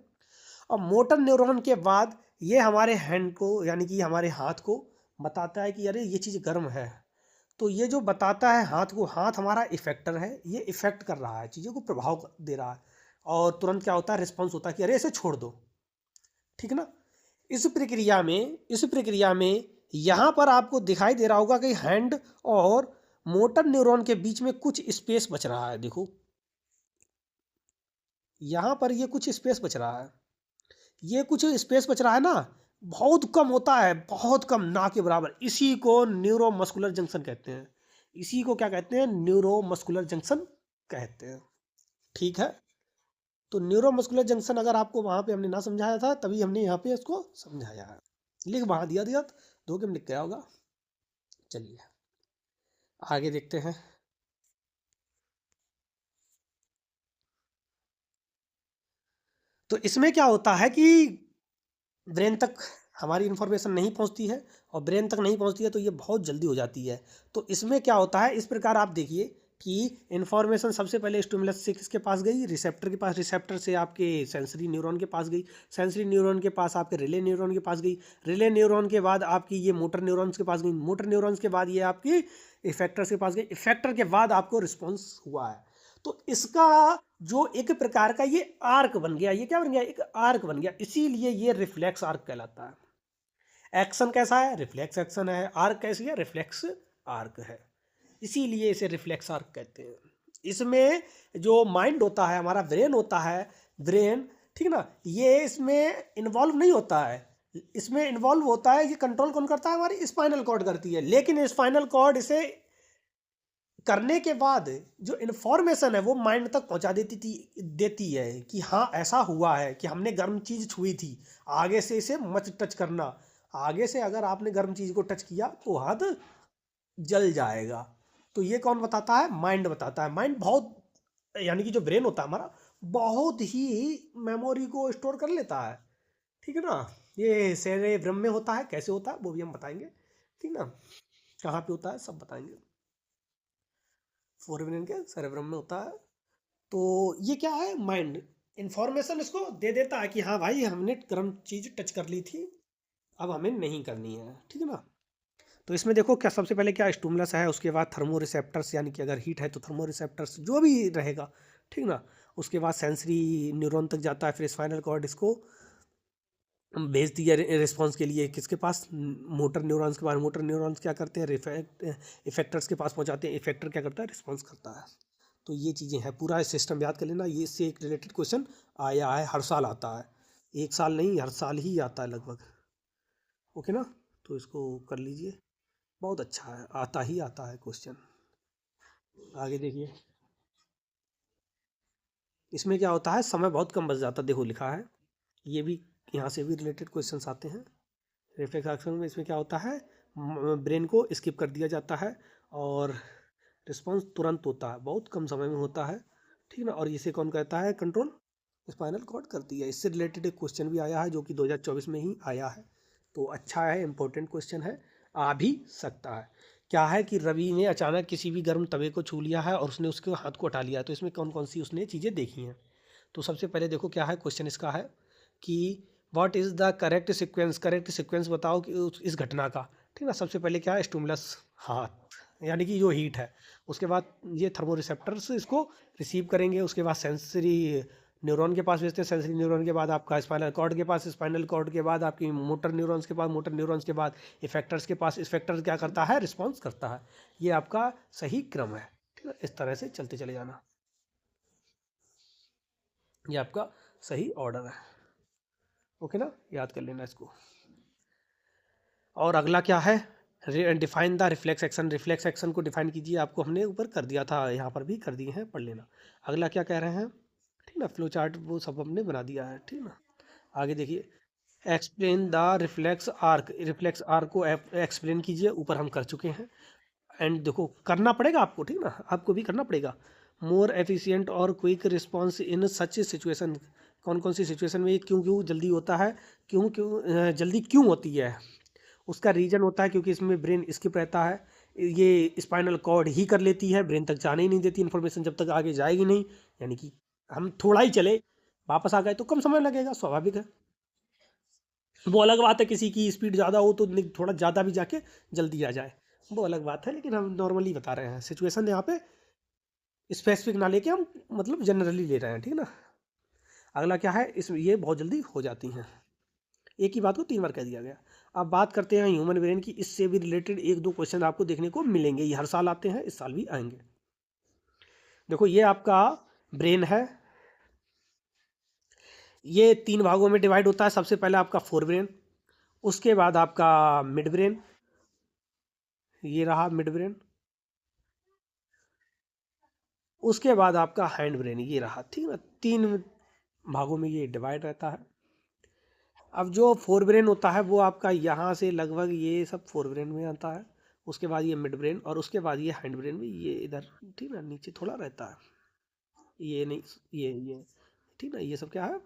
और मोटर न्यूरॉन के बाद ये हमारे हैंड को, यानी कि हमारे हाथ को बताता है कि अरे ये चीज़ गर्म है। तो ये जो बताता है हाथ को, हाथ हमारा इफेक्टर है, ये इफेक्ट कर रहा है, चीज़ों को प्रभाव दे रहा है, और तुरंत क्या होता है, रिस्पॉन्स होता है कि अरे इसे छोड़ दो, ठीक है ना। इस प्रक्रिया में यहाँ पर आपको दिखाई दे रहा होगा कि हैंड और मोटर न्यूरॉन के बीच में कुछ स्पेस बच रहा है। देखो यहाँ पर ये कुछ स्पेस बच रहा है, ये कुछ स्पेस बच रहा है ना, बहुत कम होता है, बहुत कम, ना के बराबर। इसी को न्यूरोमस्कुलर जंक्शन कहते हैं, इसी को क्या कहते हैं, न्यूरोमस्कुलर जंक्शन कहते हैं, ठीक है। तो न्यूरोमस्कुलर जंक्शन अगर आपको वहाँ पे हमने ना समझाया था, तभी हमने यहाँ पे इसको समझाया है। लिख वहाँ दिया दिया, 2 के में लिख गया होगा। चलिए आगे देखते हैं। तो इसमें क्या होता है कि ब्रेन तक हमारी इन्फॉर्मेशन नहीं पहुंचती है, और ब्रेन तक नहीं पहुंचती है तो ये बहुत जल्दी हो जाती है। तो इसमें क्या होता है, इस प्रकार आप देखिए कि इन्फॉर्मेशन सबसे पहले स्टिमुलस से किसके पास गई, रिसेप्टर के पास, रिसेप्टर से आपके सेंसरी न्यूरॉन के पास गई, सेंसरी न्यूरॉन के पास आपके रिले न्यूरॉन के पास गई, रिले न्यूरॉन के बाद आपकी ये मोटर न्यूरॉन्स के पास गई, मोटर न्यूरॉन्स के बाद ये आपकी इफेक्टर्स के पास गई, इफेक्टर के बाद आपको रिस्पॉन्स हुआ है। तो इसका जो एक प्रकार का ये आर्क बन गया, ये क्या बन गया, एक आर्क बन गया, इसीलिए ये रिफ्लेक्स आर्क कहलाता है। एक्शन कैसा है, रिफ्लेक्स एक्शन है। आर्क कैसी है, रिफ्लेक्स आर्क है, इसीलिए इसे रिफ्लेक्स आर्क कहते हैं। इसमें जो माइंड होता है, हमारा ब्रेन होता है, ब्रेन, ठीक ना, ये इसमें इन्वॉल्व नहीं होता है। इसमें इन्वॉल्व होता है, ये कंट्रोल कौन करता है, हमारी स्पाइनल कॉर्ड करती है। लेकिन स्पाइनल कॉर्ड इसे करने के बाद जो इन्फॉर्मेशन है वो माइंड तक पहुंचा देती है कि हाँ ऐसा हुआ है कि हमने गर्म चीज़ छुई थी, आगे से इसे मत टच करना। आगे से अगर आपने गर्म चीज़ को टच किया तो हाथ जल जाएगा। तो ये कौन बताता है, माइंड बताता है। माइंड बहुत, यानी कि जो ब्रेन होता है हमारा, बहुत ही मेमोरी को स्टोर कर लेता है, ठीक है ना। ये सेरेब्रम में होता है, कैसे होता है वो भी हम बताएंगे, ठीक ना, कहाँ पे होता है सब बताएंगे। फोरब्रेन के सेरेब्रम में होता है। तो ये क्या है, माइंड इंफॉर्मेशन इसको दे देता है कि हाँ भाई हमने गर्म चीज़ टच कर ली थी, अब हमें नहीं करनी है, ठीक है ना। तो इसमें देखो क्या, सबसे पहले क्या स्टिमुलस है, उसके बाद थर्मो रिसेप्टर्स, यानी कि अगर हीट है तो थर्मो रिसेप्टर्स जो भी रहेगा, ठीक ना। उसके बाद सेंसरी न्यूरॉन तक जाता है, फिर स्पाइनल कॉर्ड इसको भेजती है रिस्पॉन्स के लिए किसके पास, मोटर न्यूरॉन्स के पास। मोटर न्यूरॉन्स क्या करते हैं, इफेक्टर्स के पास पहुंचाते हैं, इफेक्टर क्या करता है, रिस्पॉन्स करता है। तो ये चीज़ें हैं, पूरा सिस्टम याद कर लेना। ये इससे एक रिलेटेड क्वेश्चन आया है, हर साल आता है, एक साल नहीं हर साल ही आता है लगभग, ओके ना। तो इसको कर लीजिए, बहुत अच्छा है, आता ही आता है क्वेश्चन। आगे देखिए, इसमें क्या होता है, समय बहुत कम बच जाता है, देखो लिखा है, ये भी यहाँ से भी रिलेटेड क्वेश्चंस आते हैं। रिफ्लेक्स एक्शन में इसमें क्या होता है, ब्रेन को स्किप कर दिया जाता है और रिस्पॉन्स तुरंत होता है, बहुत कम समय में होता है, ठीक ना। और इसे कौन कहता है, कंट्रोल स्पाइनल कॉर्ड करती है। इससे रिलेटेड एक क्वेश्चन भी आया है जो कि 2024 में ही आया है, तो अच्छा है, इंपॉर्टेंट क्वेश्चन है, आ भी सकता है। क्या है कि रवि ने अचानक किसी भी गर्म तवे को छू लिया है और उसने उसके हाथ को हटा लिया, तो इसमें कौन कौन सी उसने चीज़ें देखी हैं। तो सबसे पहले देखो क्या है, क्वेश्चन इसका है कि what is the correct sequence, correct sequence बताओ कि इस घटना का, ठीक ना। सबसे पहले क्या है, स्टिमुलस हाथ, यानी कि जो हीट है, उसके बाद ये थर्मो रिसेप्टर्स इसको रिसीव करेंगे, उसके बाद सेंसरी न्यूरॉन के पास भेजते हैं, सेंसरी न्यूरॉन के बाद आपका स्पाइनल कॉर्ड के पास, स्पाइनल कॉर्ड के बाद आपकी मोटर न्यूरॉन्स के पास, मोटर न्यूरॉन्स के बाद इफेक्टर्स के पास, इफेक्टर क्या करता है, रिस्पॉन्स करता है। ये आपका सही क्रम है। ठीक है, इस तरह से चलते चले जाना, ये आपका सही ऑर्डर है। ओके ना, याद कर लेना इसको। और अगला क्या है, define the reflex action. Reflex action को डिफाइन कीजिए, आपको हमने ऊपर कर दिया था, यहाँ पर भी कर दिए हैं, पढ़ लेना। अगला क्या कह रहे हैं, ठीक ना, फ्लो चार्ट वो सब हमने बना दिया है, ठीक ना। आगे देखिए, explain the reflex arc. Reflex arc को एक्सप्लेन कीजिए, ऊपर हम कर चुके हैं। एंड देखो करना पड़ेगा आपको, ठीक ना, आपको भी करना पड़ेगा। मोर एफिशिएंट और quick response in such situation. कौन कौन सी सिचुएशन में ये क्यों क्यों जल्दी होता है, क्यों क्यों जल्दी क्यों होती है, उसका रीजन होता है क्योंकि इसमें ब्रेन स्किप रहता है। ये स्पाइनल कॉर्ड ही कर लेती है, ब्रेन तक जाने ही नहीं देती इन्फॉर्मेशन, जब तक आगे जाएगी नहीं। यानी कि हम थोड़ा ही चले, वापस आ गए तो कम समय लगेगा, स्वाभाविक है। वो अलग बात है किसी की स्पीड ज़्यादा हो तो थोड़ा ज़्यादा भी जाके जल्दी आ जाए, वो अलग बात है, लेकिन हम नॉर्मली बता रहे हैं, सिचुएशन यहाँ पे स्पेसिफिक ना लेके हम मतलब जनरली ले रहे हैं, ठीक ना। अगला क्या है, इसमें ये बहुत जल्दी हो जाती हैं, एक ही बात को 3 बार कह दिया गया। अब बात करते हैं ह्यूमन ब्रेन की, इससे भी रिलेटेड 1-2 क्वेश्चन आपको देखने को मिलेंगे, ये हर साल आते हैं, इस साल भी आएंगे। देखो ये आपका ब्रेन है, ये 3 भागों में डिवाइड होता है। सबसे पहले आपका फोर ब्रेन, उसके बाद आपका मिड ब्रेन, ये रहा मिड ब्रेन, उसके बाद आपका हैंड ब्रेन, ये रहा, ठीक है। 3 भागों में ये डिवाइड रहता है। अब जो फोर ब्रेन होता है वो आपका यहाँ से लगभग ये सब फोर ब्रेन में आता है, उसके बाद ये मिड ब्रेन, और उसके बाद ये हैंड ब्रेन में, ये इधर, ठीक है, नीचे थोड़ा रहता है, ये नहीं, ये ठीक है, ये सब क्या है,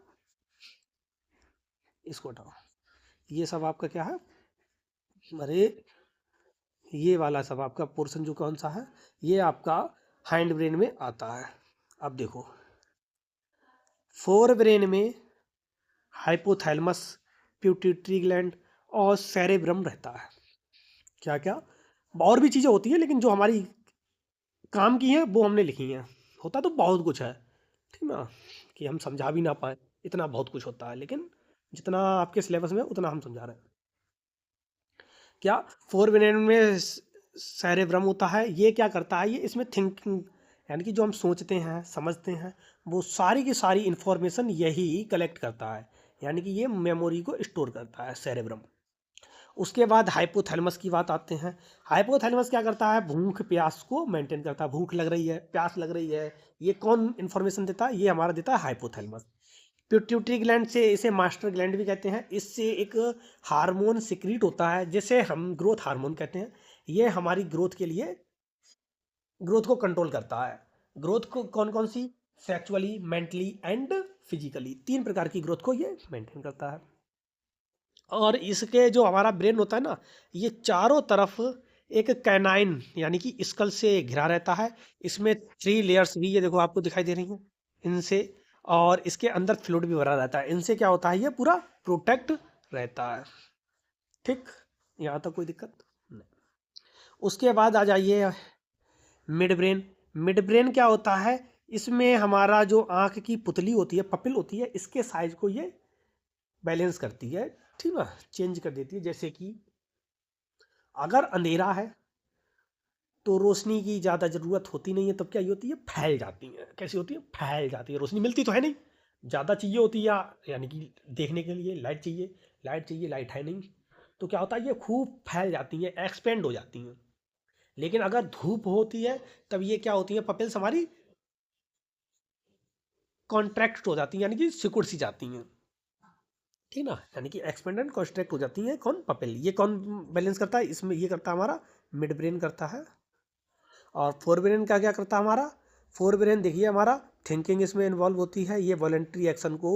इसको हटाओ, ये सब आपका क्या है, अरे ये वाला सब आपका पोर्शन जो कौन सा है, ये आपका हैंड ब्रेन में आता है। अब देखो फोर ब्रेन में हाइपोथैलेमस, पिट्यूटरी ग्लैंड और सेरेब्रम रहता है। क्या क्या और भी चीज़ें होती हैं, लेकिन जो हमारी काम की हैं वो हमने लिखी हैं। होता तो बहुत कुछ है, ठीक ना, कि हम समझा भी ना पाए, इतना बहुत कुछ होता है, लेकिन जितना आपके सिलेबस में उतना हम समझा रहे हैं। क्या फोर ब्रेन में सेरेब्रम होता है, ये क्या करता है, ये इसमें थिंकिंग, यानी कि जो हम सोचते हैं समझते हैं वो सारी की सारी इंफॉर्मेशन यही कलेक्ट करता है, यानी कि ये मेमोरी को स्टोर करता है सेरेब्रम। उसके बाद हाइपोथैलेमस की बात आते हैं। हाइपोथैलेमस क्या करता है, भूख प्यास को मेंटेन करता है, भूख लग रही है, प्यास लग रही है, ये कौन इन्फॉर्मेशन देता है, ये हमारा देता है हाइपोथैलेमस। पिट्यूटरी ग्लैंड से, इसे मास्टर ग्लैंड भी कहते हैं, इससे एक हार्मोन सिक्रीट होता है जिसे हम ग्रोथ हार्मोन कहते हैं। ये हमारी ग्रोथ के लिए, ग्रोथ को कंट्रोल करता है। ग्रोथ को कौन कौन सी, सेक्सुअली, मेंटली एंड फिजिकली, 3 प्रकार की ग्रोथ को ये मेंटेन करता है। और इसके जो हमारा ब्रेन होता है ना, ये चारों तरफ एक कैनाइन यानी कि स्कल से घिरा रहता है। इसमें 3 लेयर्स भी ये देखो आपको दिखाई दे रही हैं इनसे, और इसके अंदर फ्लूइड भी भरा रहता है। इनसे क्या होता है, ये पूरा प्रोटेक्ट रहता है, ठीक, यहाँ तक कोई दिक्कत नहीं। उसके बाद आ जाइए मिड ब्रेन। मिड ब्रेन क्या होता है, इसमें हमारा जो आँख की पुतली होती है, पपिल होती है, इसके साइज को ये बैलेंस करती है, ठीक ना, चेंज कर देती है। जैसे कि अगर अंधेरा है तो रोशनी की ज़्यादा ज़रूरत होती नहीं है, तब क्या होती है, फैल जाती है। कैसी होती है, फैल जाती है, रोशनी मिलती तो है नहीं, ज़्यादा चाहिए होती है, यानी कि देखने के लिए लाइट चाहिए, लाइट है नहीं, तो क्या होता है, ये खूब फैल जाती हैं, एक्सपेंड हो जाती हैं। लेकिन अगर धूप होती है तब ये क्या होती है, पपिल्स हमारी कॉन्ट्रैक्ट हो जाती हैं, यानी कि सिकुड़ सी जाती हैं, ठीक ना, यानी कि एक्सपेंड एंड कॉन्ट्रैक्ट हो जाती हैं। कौन, पपिल, ये कौन बैलेंस करता है, इसमें ये करता है हमारा मिड ब्रेन करता है। और फोर ब्रेन का क्या करता है हमारा, फोर ब्रेन देखिए हमारा थिंकिंग इसमें इन्वॉल्व होती है, ये वॉलेंट्री एक्शन को,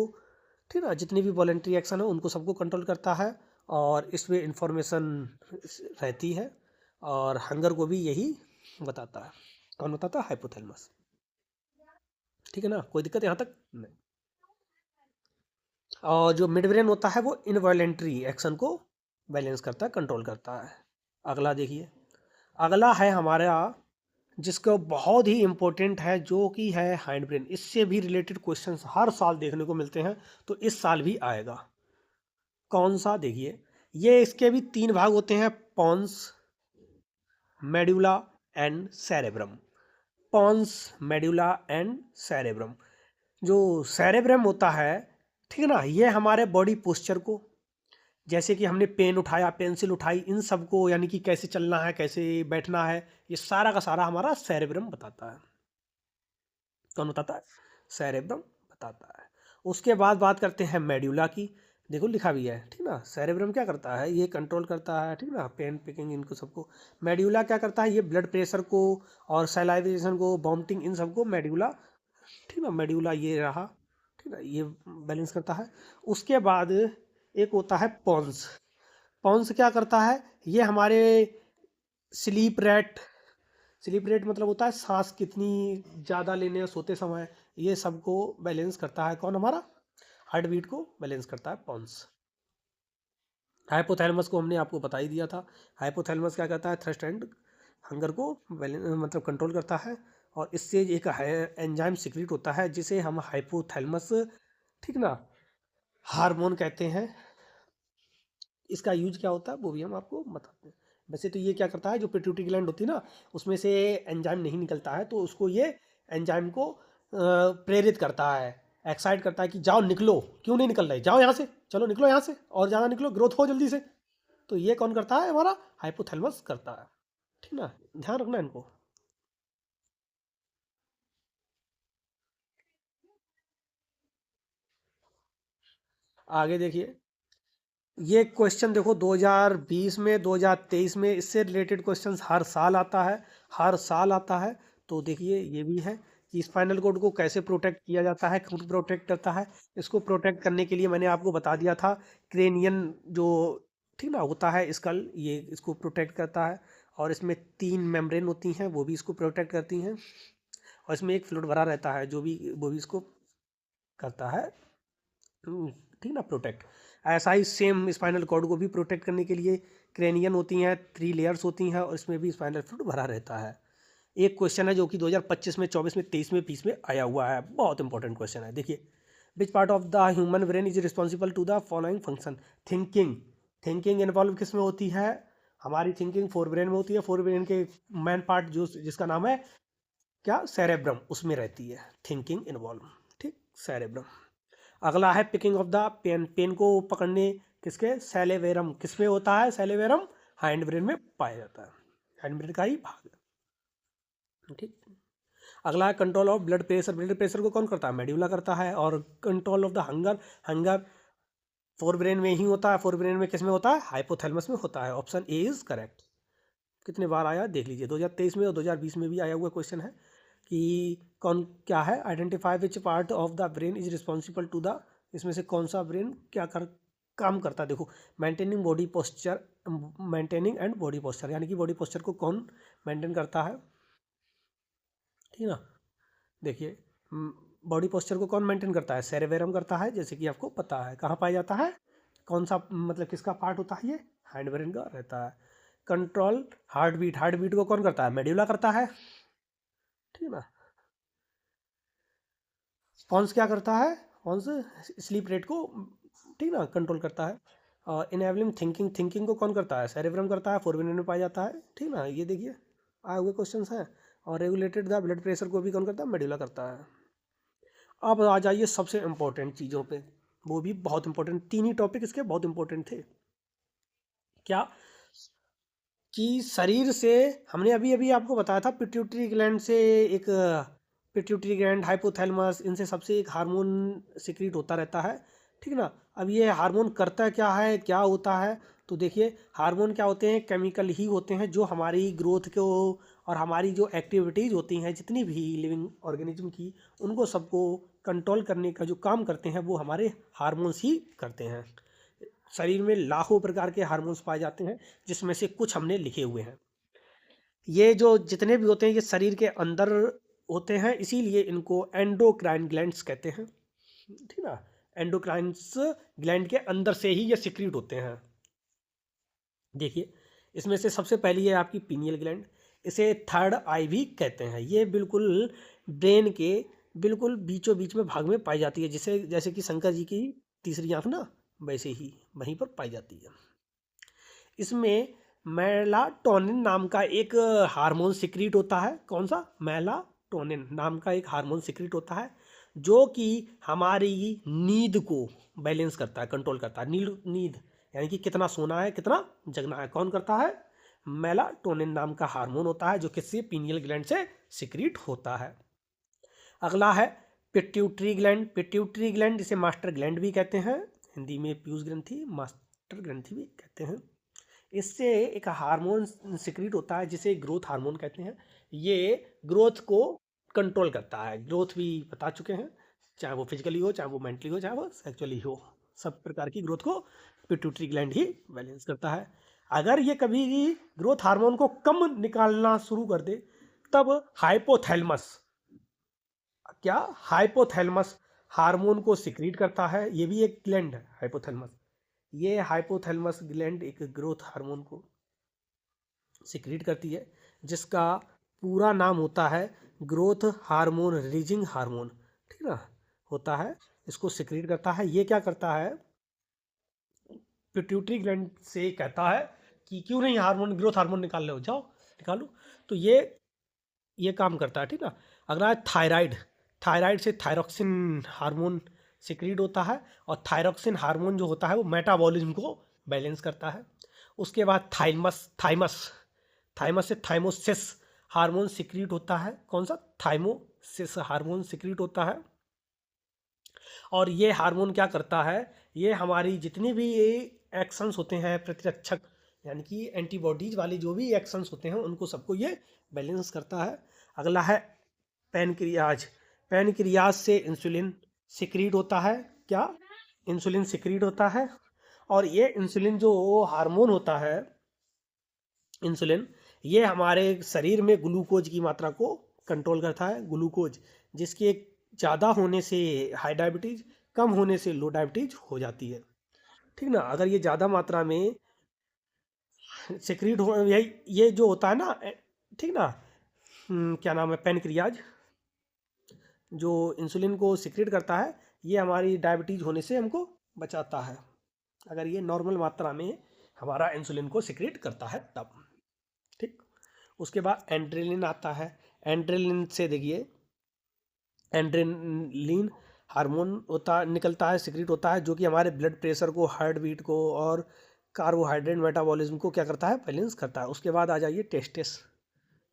ठीक ना, जितनी भी वॉलेंट्री एक्शन है उनको सबको कंट्रोल करता है, और इसमें इंफॉर्मेशन रहती है, और हंगर को भी यही बताता है। कौन बताता है, हाइपोथैलेमस, ठीक है ना, कोई दिक्कत यहाँ तक नहीं। और जो मिड ब्रेन होता है वो इनवॉलेंट्री एक्शन को बैलेंस करता है, कंट्रोल करता है। अगला देखिए, अगला है हमारा जिसका बहुत ही इम्पोर्टेंट है, जो कि है हैंड ब्रेन। इससे भी रिलेटेड क्वेश्चंस हर साल देखने को मिलते हैं, तो इस साल भी आएगा। कौन सा, देखिए ये इसके भी 3 भाग होते हैं, pons, medulla and cerebrum. Pons, medulla and cerebrum. जो सेरेब्रम होता है, ठीक है ना, ये हमारे बॉडी पोस्चर को, जैसे कि हमने पेन उठाया, पेंसिल उठाई, इन सब को, यानी कि कैसे चलना है, कैसे बैठना है, ये सारा का सारा हमारा सेरेब्रम बताता है। कौन बताता है? सेरेब्रम बताता है। उसके बाद बात करते हैं मेड्यूला की। देखो लिखा भी है, ठीक ना, सेरेब्रम क्या करता है, ये कंट्रोल करता है, ठीक ना, पेन पिकिंग इनको सबको। मेड्यूला क्या करता है, ये ब्लड प्रेशर को और सैलाइवेशन को, वॉमिटिंग, इन सबको मेड्यूला, ठीक ना, मेड्यूला ये रहा, ठीक ना, ये बैलेंस करता है। उसके बाद एक होता है पॉन्स। पॉन्स क्या करता है, ये हमारे स्लीप रेट, स्लीप रेट मतलब होता है सांस कितनी ज़्यादा लेने हैं सोते समय, ये सबको बैलेंस करता है। कौन? हमारा हार्ट बीट को बैलेंस करता है पॉन्स। हाइपोथैलेमस को हमने आपको बता ही दिया था। हाइपोथैलेमस क्या करता है, थ्रस्ट एंड हंगर को मतलब कंट्रोल करता है। और इससे एक एंजाइम सिक्रीट होता है जिसे हम हाइपोथैलेमस, ठीक ना, हार्मोन कहते हैं। इसका यूज क्या होता है वो भी हम आपको बताते हैं। वैसे तो ये क्या करता है, जो पिट्यूटरी ग्लैंड होती है ना, उसमें से एंजाइम नहीं निकलता है, तो उसको ये एंजाइम को प्रेरित करता है, एक्साइट करता है कि जाओ निकलो, क्यों नहीं निकल रहे, जाओ यहाँ से, चलो निकलो यहाँ से, और ज़्यादा निकलो, ग्रोथ हो जल्दी से। तो ये कौन करता है, हमारा हाइपोथैलेमस करता है, ठीक ना, ध्यान रखना इनको। आगे देखिए, ये क्वेश्चन देखो 2020 में, 2023 में इससे रिलेटेड क्वेश्चंस हर साल आता है, हर साल आता है। तो देखिए ये भी है कि स्पाइनल कॉर्ड को कैसे प्रोटेक्ट किया जाता है, कौन प्रोटेक्ट करता है। इसको प्रोटेक्ट करने के लिए मैंने आपको बता दिया था, क्रेनियन जो, ठीक ना, होता है स्कल, ये इसको प्रोटेक्ट करता है। और इसमें 3 मेम्ब्रेन होती हैं, वो भी इसको प्रोटेक्ट करती हैं। और इसमें एक फ्लूइड भरा रहता है जो भी, वो भी इसको करता है, ठीक ना, प्रोटेक्ट। ऐसा ही सेम स्पाइनल कॉर्ड को भी प्रोटेक्ट करने के लिए क्रेनियन होती हैं, 3 लेयर्स होती हैं, और इसमें भी स्पाइनल फ्लूइड भरा रहता है। एक क्वेश्चन है जो कि 2025 में, 24 में, 23 में, 20 में आया हुआ है, बहुत इंपॉर्टेंट क्वेश्चन है। देखिए, which part of the human brain is responsible to the following function. Thinking, thinking involve किस में होती है, हमारी थिंकिंग फोर ब्रेन में होती है। फोर ब्रेन के मेन पार्ट जो, जिसका नाम है क्या, सेरेब्रम, उसमें रहती है थिंकिंग इन्वॉल्व, ठीक, सेरेब्रम। अगला है picking of the pen, pen को पकड़ने किसके, सैलिवेरम, किसमें होता है, सैलिवेरम हाइंड ब्रेन में पाया जाता है, हाइंड ब्रेन का ही भाग है, ठीक। अगला है control of blood pressure, blood pressure को कौन करता है, मेड्यूला करता है। और control of the hunger, hunger fore brain में ही होता है, फोर ब्रेन में किस में होता है, हाइपोथैलेमस में होता है। Option A is correct. कितने बार आया देख लीजिए, 2023 में और 2020 में भी आया हुआ क्वेश्चन है कि कौन क्या है, identify which part of the brain is responsible to the, इसमें से कौन सा ब्रेन क्या काम करता है। देखो, maintaining body posture, maintaining and body posture, यानी कि बॉडी पोस्चर को कौन मेंटेन करता है, ठीक है ना। देखिए, बॉडी पोस्चर को कौन मेंटेन करता है, सेरेबेरम करता है, जैसे कि आपको पता है। कहाँ पाया जाता है, कौन सा मतलब किसका पार्ट होता है, ये हैंड ब्रेन का रहता है। Control heart beat, heart beat को कौन करता है, मेड्यूला करता है, ठीक है ना। पॉन्स क्या करता है, पॉन्स स्लीप रेट को, ठीक ना, कंट्रोल करता है। और इनेबलिंग थिंकिंग, थिंकिंग को कौन करता है, सेरेब्रम करता है, फोरब्रेन में पाया जाता है, ठीक ना, ये देखिए आए हुए क्वेश्चन हैं। और रेगुलेटेड द ब्लड प्रेशर को भी कौन करता है, मेडुला करता है। अब आ जाइए सबसे इंपॉर्टेंट चीज़ों पे, वो भी बहुत इंपॉर्टेंट, 3 ही टॉपिक इसके बहुत इंपॉर्टेंट थे। क्या कि शरीर से, हमने अभी अभी आपको बताया था, पिट्यूटरी ग्लैंड से एक, पिट्यूटरी ग्लैंड, हाइपोथैलेमस, इनसे सबसे एक हार्मोन सिक्रीट होता रहता है, ठीक ना। अब ये हार्मोन करता क्या है, क्या होता है, तो देखिए हार्मोन क्या होते हैं, केमिकल ही होते हैं जो हमारी ग्रोथ को और हमारी जो एक्टिविटीज़ होती हैं जितनी भी लिविंग ऑर्गेनिज्म की, उनको सबको कंट्रोल करने का जो काम करते हैं वो हमारे हार्मोन्स ही करते हैं। शरीर में लाखों प्रकार के हार्मोन्स पाए जाते हैं, जिसमें से कुछ हमने लिखे हुए हैं। ये जो जितने भी होते हैं ये शरीर के अंदर होते हैं, इसीलिए इनको एंडोक्राइन ग्लैंड्स कहते हैं, ठीक ना। एंडोक्राइन्स ग्लैंड के अंदर से ही ये सिक्रीट होते हैं। देखिए, इसमें से सबसे पहली है आपकी पीनियल ग्लैंड, इसे थर्ड आई भी कहते हैं। ये बिल्कुल ब्रेन के बिल्कुल बीचों बीच में भाग में पाई जाती है, जिसे जैसे कि शंकर जी की तीसरी आंख ना, वैसे ही वहीं पर पाई जाती है। इसमें मेलाटोनिन नाम का एक हार्मोन सिक्रीट होता है, कौन सा, मेलाटोनिन, मेलाटोनिन नाम का एक हार्मोन सिक्रीट होता है जो कि हमारी नींद को बैलेंस करता है, कंट्रोल करता है। नींद यानी कि कितना सोना है, कितना जगना है, कौन करता है? मेलाटोनिन नाम का हार्मोन होता है जो किससे? पीनियल ग्लैंड से सिक्रीट होता है। अगला है पिट्यूटरी ग्लैंड। पिट्यूटरी ग्लैंड जिसे मास्टर ग्लैंड भी कहते हैं, हिंदी में पीयूष ग्रंथि, मास्टर ग्रंथि भी कहते हैं। इससे एक हार्मोन सिक्रीट होता है जिसे ग्रोथ हार्मोन कहते हैं। ये ग्रोथ को कंट्रोल करता है। ग्रोथ भी बता चुके हैं, चाहे वो फिजिकली हो, चाहे वो मेंटली हो, चाहे वो सेक्सुअली हो, सब प्रकार की ग्रोथ को पिट्यूटरी ग्लैंड ही बैलेंस करता है। अगर ये कभी ग्रोथ हार्मोन को कम निकालना शुरू कर दे तब हाइपोथैलेमस, क्या हाइपोथैलेमस हार्मोन को सिक्रीट करता है। ये भी एक ग्लैंड है हाइपोथैलेमस। ये हाइपोथैलेमस ग्लैंड एक ग्रोथ हार्मोन को सिक्रीट करती है जिसका पूरा नाम होता है ग्रोथ हार्मोन रिलीजिंग हार्मोन, ठीक ना, होता है। इसको सिक्रीट करता है। ये क्या करता है? पिट्यूटरी ग्लैंड से कहता है कि क्यों नहीं हार्मोन, ग्रोथ हार्मोन निकाल ले, जाओ निकालो। तो ये काम करता है, ठीक ना। अगला है थायराइड। थायराइड से थायरोक्सिन हार्मोन सिक्रीट होता है और थायरोक्सिन हार्मोन जो होता है वो मेटाबॉलिज्म को बैलेंस करता है। उसके बाद थाइमस थाइमस से थाइमोसिस हार्मोन सिक्रीट होता है। कौन सा? थाइमोसिस हार्मोन सिक्रीट होता है। और ये हार्मोन क्या करता है? ये हमारी जितनी भी एक्शंस होते हैं प्रतिरक्षक यानी कि एंटीबॉडीज वाली जो भी एक्शंस होते हैं उनको सबको ये बैलेंस करता है। अगला है पैनक्रियाज। पैनक्रियाज से इंसुलिन सिक्रीट होता है। क्या? इंसुलिन सिक्रीट होता है। और ये इंसुलिन जो हार्मोन होता है, इंसुलिन, ये हमारे शरीर में ग्लूकोज की मात्रा को कंट्रोल करता है। ग्लूकोज जिसके ज़्यादा होने से हाई डायबिटीज़, कम होने से लो डायबिटीज़ हो जाती है, ठीक ना। अगर ये ज़्यादा मात्रा में सिक्रीट हो, यही ये जो होता है ना, ठीक ना, क्या नाम है, पैनक्रियाज जो इंसुलिन को सिक्रीट करता है, ये हमारी डायबिटीज़ होने से हमको बचाता है अगर ये नॉर्मल मात्रा में हमारा इंसुलिन को सिक्रीट करता है तब, ठीक। उसके बाद एंड्रेलिन आता है। एंड्रेलिन से देखिए, एंड्रेलिन हार्मोन होता निकलता है, सिक्रीट होता है जो कि हमारे ब्लड प्रेशर को, हार्ट बीट को और कार्बोहाइड्रेट मेटाबॉलिज्म को क्या करता है? बैलेंस करता है। उसके बाद आ जाइए टेस्टिस,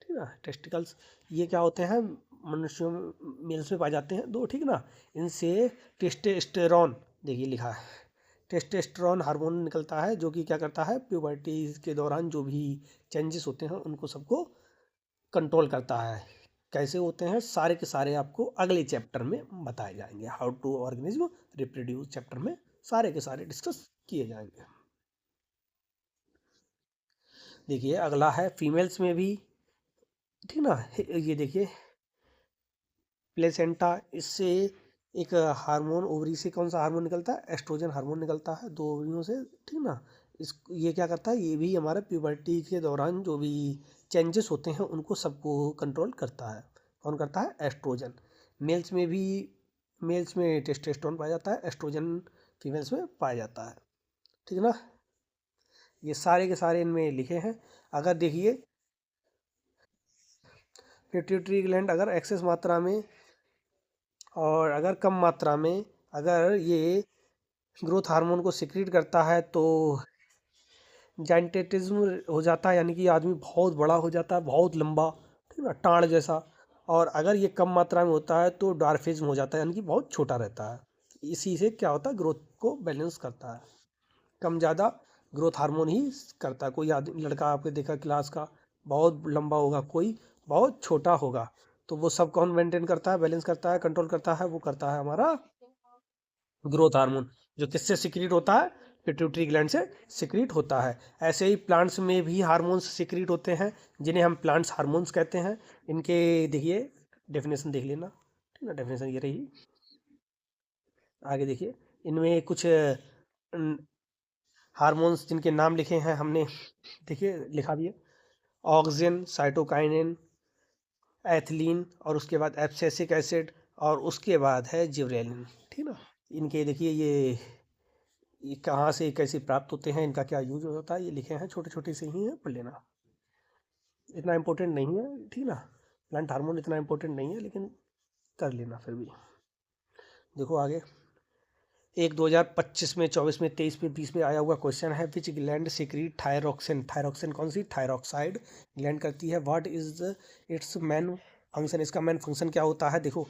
ठीक ना, टेस्टिकल्स। ये क्या होते हैं? मनुष्यों मेल्स में पाए जाते हैं दो, ठीक ना। इनसे टेस्टोस्टेरोन, देखिए लिखा है, टेस्टोस्टेरोन हार्मोन निकलता है जो कि क्या करता है? प्यूबर्टी के दौरान जो भी चेंजेस होते हैं उनको सबको कंट्रोल करता है। कैसे होते हैं सारे के सारे आपको अगले चैप्टर में बताए जाएंगे। How to organism reproduce chapter में सारे के सारे डिस्कस किए जाएंगे। देखिए अगला है फीमेल्स में भी, ठीक ना। ये देखिए प्लेसेंटा, इससे एक हार्मोन, ओवरी से कौन सा हार्मोन निकलता है? एस्ट्रोजन हार्मोन निकलता है, दो ओवरियों से, ठीक ना। इस ये क्या करता है? ये भी हमारे प्यूबर्टी के दौरान जो भी चेंजेस होते हैं उनको सबको कंट्रोल करता है। कौन करता है? एस्ट्रोजन। मेल्स में भी, मेल्स में टेस्टोस्टेरोन पाया जाता है, एस्ट्रोजन फीमेल्स में पाया जाता है, ठीक ना। ये सारे के सारे इनमें लिखे हैं। अगर देखिए पिट्यूटरी ग्लैंड अगर एक्सेस मात्रा में और अगर कम मात्रा में अगर ये ग्रोथ हार्मोन को सिक्रीट करता है तो जाइंटेटिज्म हो जाता है, यानी कि आदमी बहुत बड़ा हो जाता है, बहुत लंबा, ठीक ना, टाण जैसा। और अगर ये कम मात्रा में होता है तो डार्फिज्म हो जाता है, यानी कि बहुत छोटा रहता है। इसी से क्या होता है? ग्रोथ को बैलेंस करता है। कम ज़्यादा ग्रोथ हार्मोन ही करता है। कोई आदमी, लड़का आपके देखा क्लास का, बहुत लंबा होगा, कोई बहुत छोटा होगा, तो वो सब कौन मेंटेन करता है, बैलेंस करता है, कंट्रोल करता है? वो करता है हमारा ग्रोथ हार्मोन, जो किससे सिक्रीट होता है? पिट्यूटरी ग्लैंड से सिक्रीट होता है। ऐसे ही प्लांट्स में भी हार्मोन्स सिक्रीट होते हैं जिन्हें हम प्लांट्स हार्मोन्स कहते हैं। इनके देखिए डेफिनेशन देख लेना, ठीक ना, डेफिनेशन ये रही। आगे देखिए, इनमें कुछ हार्मोन्स जिनके नाम लिखे हैं हमने, देखिए लिखा भी है, ऑक्सिन, साइटोकाइनिन, एथिलीन, और उसके बाद एब्सिसिक एसिड, और उसके बाद है जिबरेलिन, ठीक ना। इनके देखिए ये कहाँ से कैसे प्राप्त होते हैं, इनका क्या यूज होता है, ये लिखे हैं, छोटे छोटे से ही हैं, पढ़ लेना, इतना इम्पोर्टेंट नहीं है, ठीक ना। प्लांट हार्मोन इतना इंपॉर्टेंट नहीं है, लेकिन कर लेना फिर भी। देखो आगे, एक 2025 में, 24 में, 23 में, 20 में आया हुआ क्वेश्चन है, विच ग्लैंड सिक्रीट थायरोक्सिन। थायरोक्सिन कौन सी? थायरोक्साइड ग्लैंड करती है। What is it's main function? इसका मेन फंक्शन क्या होता है? देखो,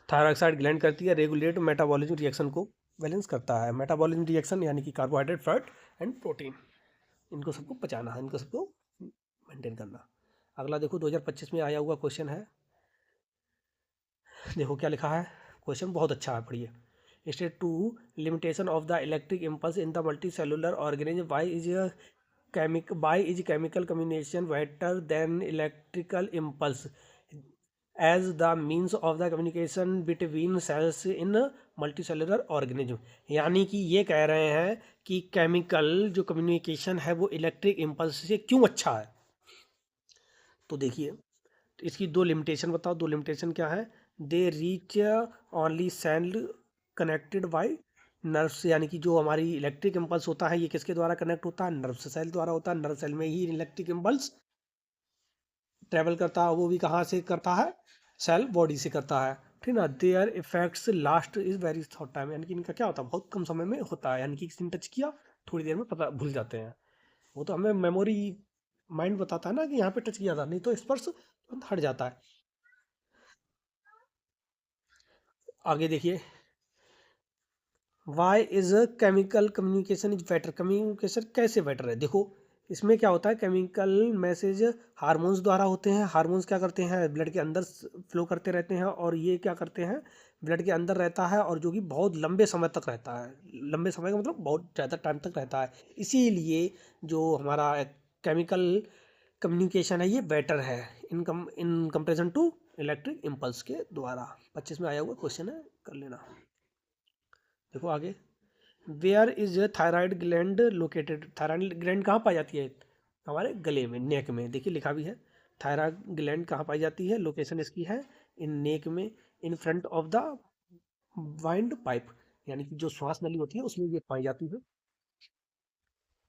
थायरोक्साइड ग्लैंड करती है, रेगुलेट मेटाबॉलिज्म रिएक्शन को बैलेंस करता है। मेटाबॉलिज्म रिएक्शन यानी कि कार्बोहाइड्रेट, फैट एंड प्रोटीन, इनको सबको पचाना है, इनको सबको मेंटेन करना। अगला देखो, 2025 में आया हुआ क्वेश्चन है, देखो क्या लिखा है, क्वेश्चन बहुत अच्छा है, पढ़िए। State to limitation of the electric impulse in the multi cellular organism, why is chemical communication better than electrical impulse as the means of the communication between cells in multi cellular organism. यानी कि ये कह रहे हैं कि chemical जो communication है वो इलेक्ट्रिक इम्पल्स से क्यों अच्छा है। तो देखिए, इसकी दो लिमिटेशन बताओ। दो लिमिटेशन क्या है? They reach only cell connected by nerves, यानी कि जो हमारी इलेक्ट्रिक इम्पल्स होता है ये किसके द्वारा कनेक्ट होता है? नर्व सेल द्वारा होता है। नर्व सेल में ही इलेक्ट्रिक इम्पल्स ट्रेवल करता है, वो भी कहाँ से करता है? सेल बॉडी से करता है, ठीक ना। There effects last is very short time, यानी कि इनका क्या होता है? बहुत कम समय में होता है, यानी कि किसी ने टच किया, थोड़ी देर में पता भूल जाते हैं। वो तो हमें मेमोरी माइंड बताता है ना कि यहाँ पे टच किया था, नहीं तो स्पर्श तुरंत हट जाता है। आगे देखिए, why is chemical communication is better. Communication कैसे बेटर है? देखो, इसमें क्या होता है, केमिकल मैसेज हार्मोन्स द्वारा होते हैं। हार्मोन्स क्या करते हैं? ब्लड के अंदर फ्लो करते रहते हैं, और ये क्या करते हैं? ब्लड के अंदर रहता है, और जो कि बहुत लंबे समय तक रहता है। लंबे समय का मतलब बहुत ज़्यादा टाइम तक रहता है। इसीलिए जो हमारा केमिकल कम्युनिकेशन है ये बेटर है in comparison to electric impulse के द्वारा। 25 में आया हुआ क्वेश्चन है, कर लेना। देखो आगे, where is thyroid gland located. Thyroid gland कहाँ पाई जाती है? हमारे गले में, नेक में। देखिए लिखा भी है, थायराइड ग्लैंड कहाँ पाई जाती है? लोकेशन इसकी है इन नेक में, in front of the wind pipe, यानी कि जो श्वास नली होती है उसमें ये पाई जाती है।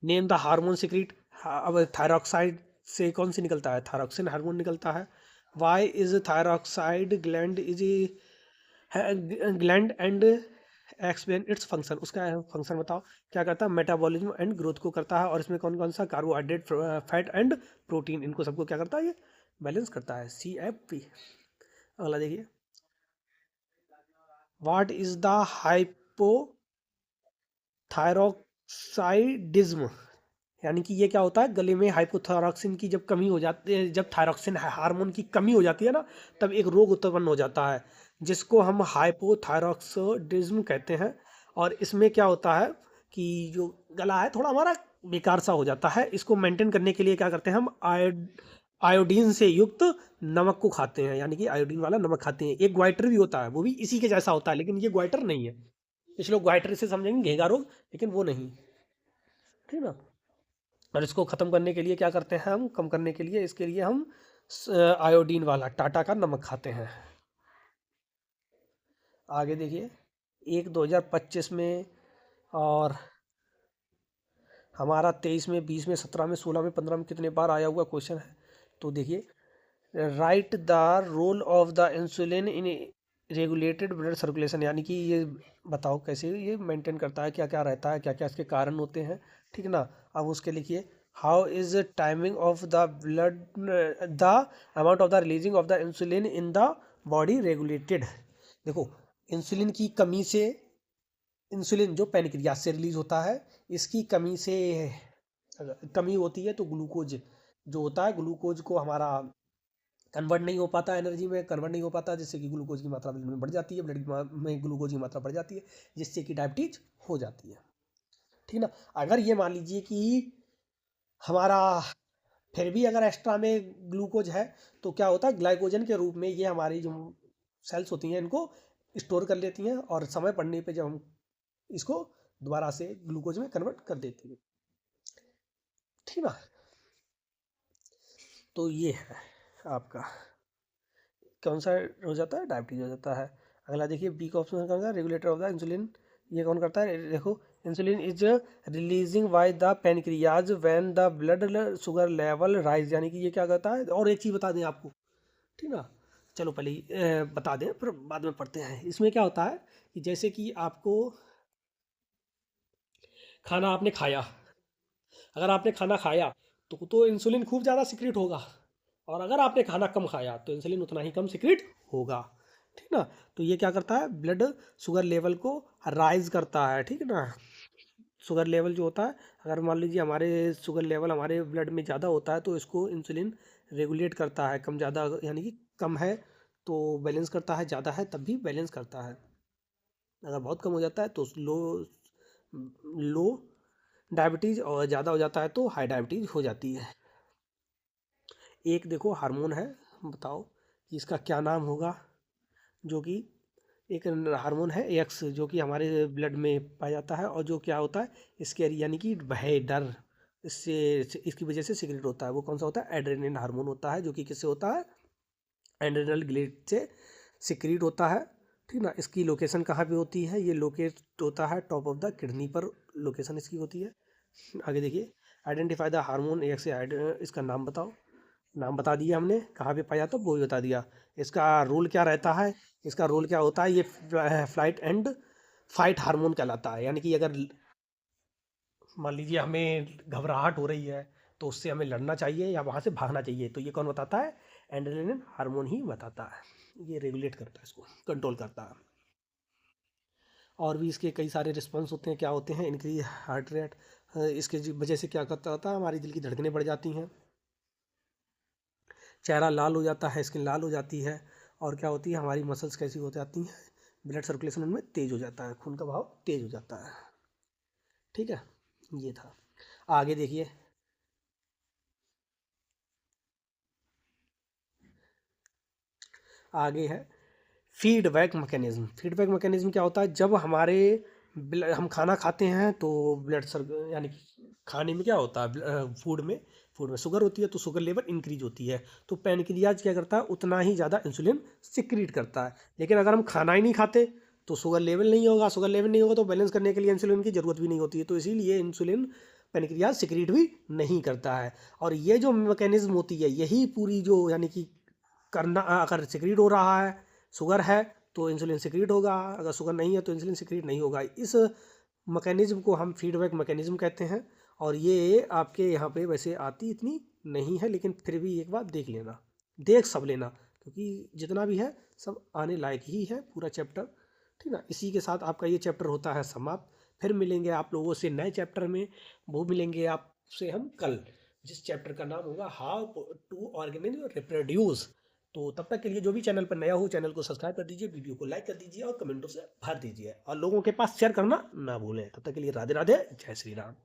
Name the hormone secrete. अब थायरॉक्साइड से कौन सी निकलता है? थायरॉक्सिन हार्मोन निकलता है। Why is thyroxide gland is gland and explain its function. उसका फंक्शन बताओ, क्या करता है? मेटाबॉलिज्म एंड ग्रोथ को करता है, और इसमें कौन कौन सा? कार्बोहाइड्रेट, फैट एंड प्रोटीन, इनको सबको क्या करता है? ये बैलेंस करता है। CFP। अगला देखिए, व्हाट इज द हाइपोथायरॉक्साइडिज्म। यानी कि ये क्या होता है? गले में हाइपोथायरॉक्सिन की जब कमी हो जाती है, जब थायरॉक्सिन हार्मोन की कमी हो जाती है ना, तब एक रोग उत्पन्न हो जाता है, जिसको हम हाइपोथायरॉक्सिडिज्म कहते हैं। और इसमें क्या होता है कि जो गला है थोड़ा हमारा बेकार सा हो जाता है। इसको मेंटेन करने के लिए क्या करते हैं? हम आयोडीन से युक्त नमक को खाते हैं, यानी कि आयोडीन वाला नमक खाते हैं। एक ग्वाइटर भी होता है, वो भी इसी के जैसा होता है, लेकिन ये ग्वाइटर नहीं है। कुछ लोग ग्वाइटर से समझेंगे घेंगा रोग, लेकिन वो नहीं, ठीक ना। और इसको ख़त्म करने के लिए क्या करते हैं? हम कम करने के लिए, इसके लिए हम आयोडीन वाला टाटा का नमक खाते हैं। आगे देखिए, एक 2025 में, और हमारा 23 में, 20 में, 17 में, 16 में, 15 में कितने बार आया हुआ क्वेश्चन है। तो देखिए, write the role of the insulin in regulated blood circulation, यानी कि ये बताओ कैसे ये मेंटेन करता है, क्या क्या रहता है, क्या क्या इसके कारण होते हैं, ठीक ना। अब उसके लिखिए, how is timing of the blood, the amount of the releasing of the insulin in the body regulated. देखो, इंसुलिन की कमी से, इंसुलिन जो पैनक्रियास से रिलीज होता है, इसकी कमी से, अगर कमी होती है तो ग्लूकोज जो होता है, ग्लूकोज को हमारा कन्वर्ट नहीं हो पाता, एनर्जी में कन्वर्ट नहीं हो पाता, जिससे कि ग्लूकोज की मात्रा ब्लड में बढ़ जाती है, ब्लड में ग्लूकोज की मात्रा बढ़ जाती है, जिससे कि डायबिटीज हो जाती है, ठीक ना। अगर ये मान लीजिए कि हमारा फिर भी अगर एक्स्ट्रा में ग्लूकोज है, तो क्या होता है? ग्लाइकोजन के रूप में ये हमारी जो सेल्स होती हैं इनको स्टोर कर लेती हैं, और समय पड़ने पे जब हम इसको दोबारा से ग्लूकोज में कन्वर्ट कर देती है, ठीक ना। तो ये है आपका कौन सा हो जाता है? डायबिटीज हो जाता है। अगला देखिए, बी का ऑप्शन कौन सा? Regulator of the insulin. ये कौन करता है? देखो, insulin is releasing by the pancreas when the blood sugar level rise, यानी कि ये क्या करता है। और एक चीज़ बता दें आपको, ठीक ना, चलो पहले बता दें फिर बाद में पढ़ते हैं। इसमें क्या होता है कि जैसे कि आपको खाना आपने खाया, अगर आपने खाना खाया तो इंसुलिन खूब ज़्यादा सिक्रिट होगा, और अगर आपने खाना कम खाया तो इंसुलिन उतना ही कम सिक्रिट होगा, ठीक ना। तो ये क्या करता है, ब्लड शुगर लेवल को राइज करता है, ठीक है ना। शुगर लेवल जो होता है, अगर मान लीजिए हमारे शुगर लेवल हमारे ब्लड में ज़्यादा होता है तो इसको इंसुलिन रेगुलेट करता है, कम ज़्यादा यानी कि कम है तो बैलेंस करता है, ज़्यादा है तब भी बैलेंस करता है। अगर बहुत कम हो जाता है तो लो लो डायबिटीज़, और ज़्यादा हो जाता है तो हाई डायबिटीज़ हो जाती है। एक देखो हार्मोन है, बताओ कि इसका क्या नाम होगा, जो कि एक हार्मोन है एक्स, जो कि हमारे ब्लड में पाया जाता है, और जो क्या होता है इसके यानी कि भय डर, इससे इसकी वजह से सिक्रेट होता है। वो कौन सा होता है, एड्रेनलिन हार्मोन होता है, जो कि किससे होता है, एड्रेनल ग्लैंड से सिक्रीट होता है, ठीक ना। इसकी लोकेशन कहाँ पे होती है, ये लोकेट होता है टॉप ऑफ द किडनी पर, लोकेशन इसकी होती है। आगे देखिए, आइडेंटिफाई द हार्मोन एक्स से, इसका नाम बताओ। नाम बता दिया हमने, कहाँ पे पाया तो वो भी बता दिया। इसका रोल क्या रहता है, इसका रोल क्या होता है, ये फ्लाइट एंड फाइट हार्मोन कहलाता है। यानी कि अगर मान लीजिए हमें घबराहट हो रही है तो उससे हमें लड़ना चाहिए या वहाँ से भागना चाहिए, तो ये कौन बताता है, एड्रेनलिन हार्मोन ही बताता है। ये रेगुलेट करता है, इसको कंट्रोल करता है। और भी इसके कई सारे रिस्पॉन्स होते हैं, क्या होते हैं, इंक्रीज हार्ट रेट, इसके वजह से क्या करता होता है, हमारी दिल की धड़कनें बढ़ जाती हैं, चेहरा लाल हो जाता है, स्किन लाल हो जाती है, और क्या होती है, हमारी मसल्स कैसी हो जाती हैं, ब्लड सर्कुलेशन उनमें तेज हो जाता है, खून का बहाव तेज हो जाता है, ठीक है। ये था। आगे देखिए, आगे है फीडबैक मैकेनिज्म। फीडबैक मैकेनिज्म क्या होता है, जब हमारे हम खाना खाते हैं तो ब्लड सर यानी कि खाने में क्या होता है, फूड में शुगर होती है तो शुगर लेवल इंक्रीज होती है, तो पैनक्रियाज क्या करता है, उतना ही ज़्यादा इंसुलिन सिक्रीट करता है। लेकिन अगर हम खाना ही नहीं खाते तो शुगर लेवल नहीं होगा, शुगर लेवल नहीं होगा तो बैलेंस करने के लिए इंसुलिन की ज़रूरत भी नहीं होती है, तो इसीलिए इंसुलिन पैनक्रियाज सिक्रीट भी नहीं करता है। और ये जो मैकेनिज्म होती है, यही पूरी जो यानी कि करना, अगर सिक्रीट हो रहा है, शुगर है तो इंसुलिन सिक्रीट होगा, अगर शुगर नहीं है तो इंसुलिन सिक्रीट नहीं होगा। इस मैकेनिज्म को हम फीडबैक मैकेनिज्म कहते हैं। और ये आपके यहाँ पे वैसे आती इतनी नहीं है, लेकिन फिर भी एक बार देख लेना, देख सब लेना, क्योंकि जितना भी है सब आने लायक ही है पूरा चैप्टर, ठीक ना। इसी के साथ आपका ये चैप्टर होता है समाप्त। फिर मिलेंगे आप लोगों से नए चैप्टर में, वो मिलेंगे आपसे हम कल, जिस चैप्टर का नाम होगा हाउ टू ऑर्गेनाइज रिप्रोड्यूस। तो तब तक के लिए जो भी चैनल पर नया हो, चैनल को सब्सक्राइब कर दीजिए, वीडियो को लाइक कर दीजिए और कमेंटों से भर दीजिए, और लोगों के पास शेयर करना ना भूलें। तब तक के लिए राधे राधे, जय श्री राम।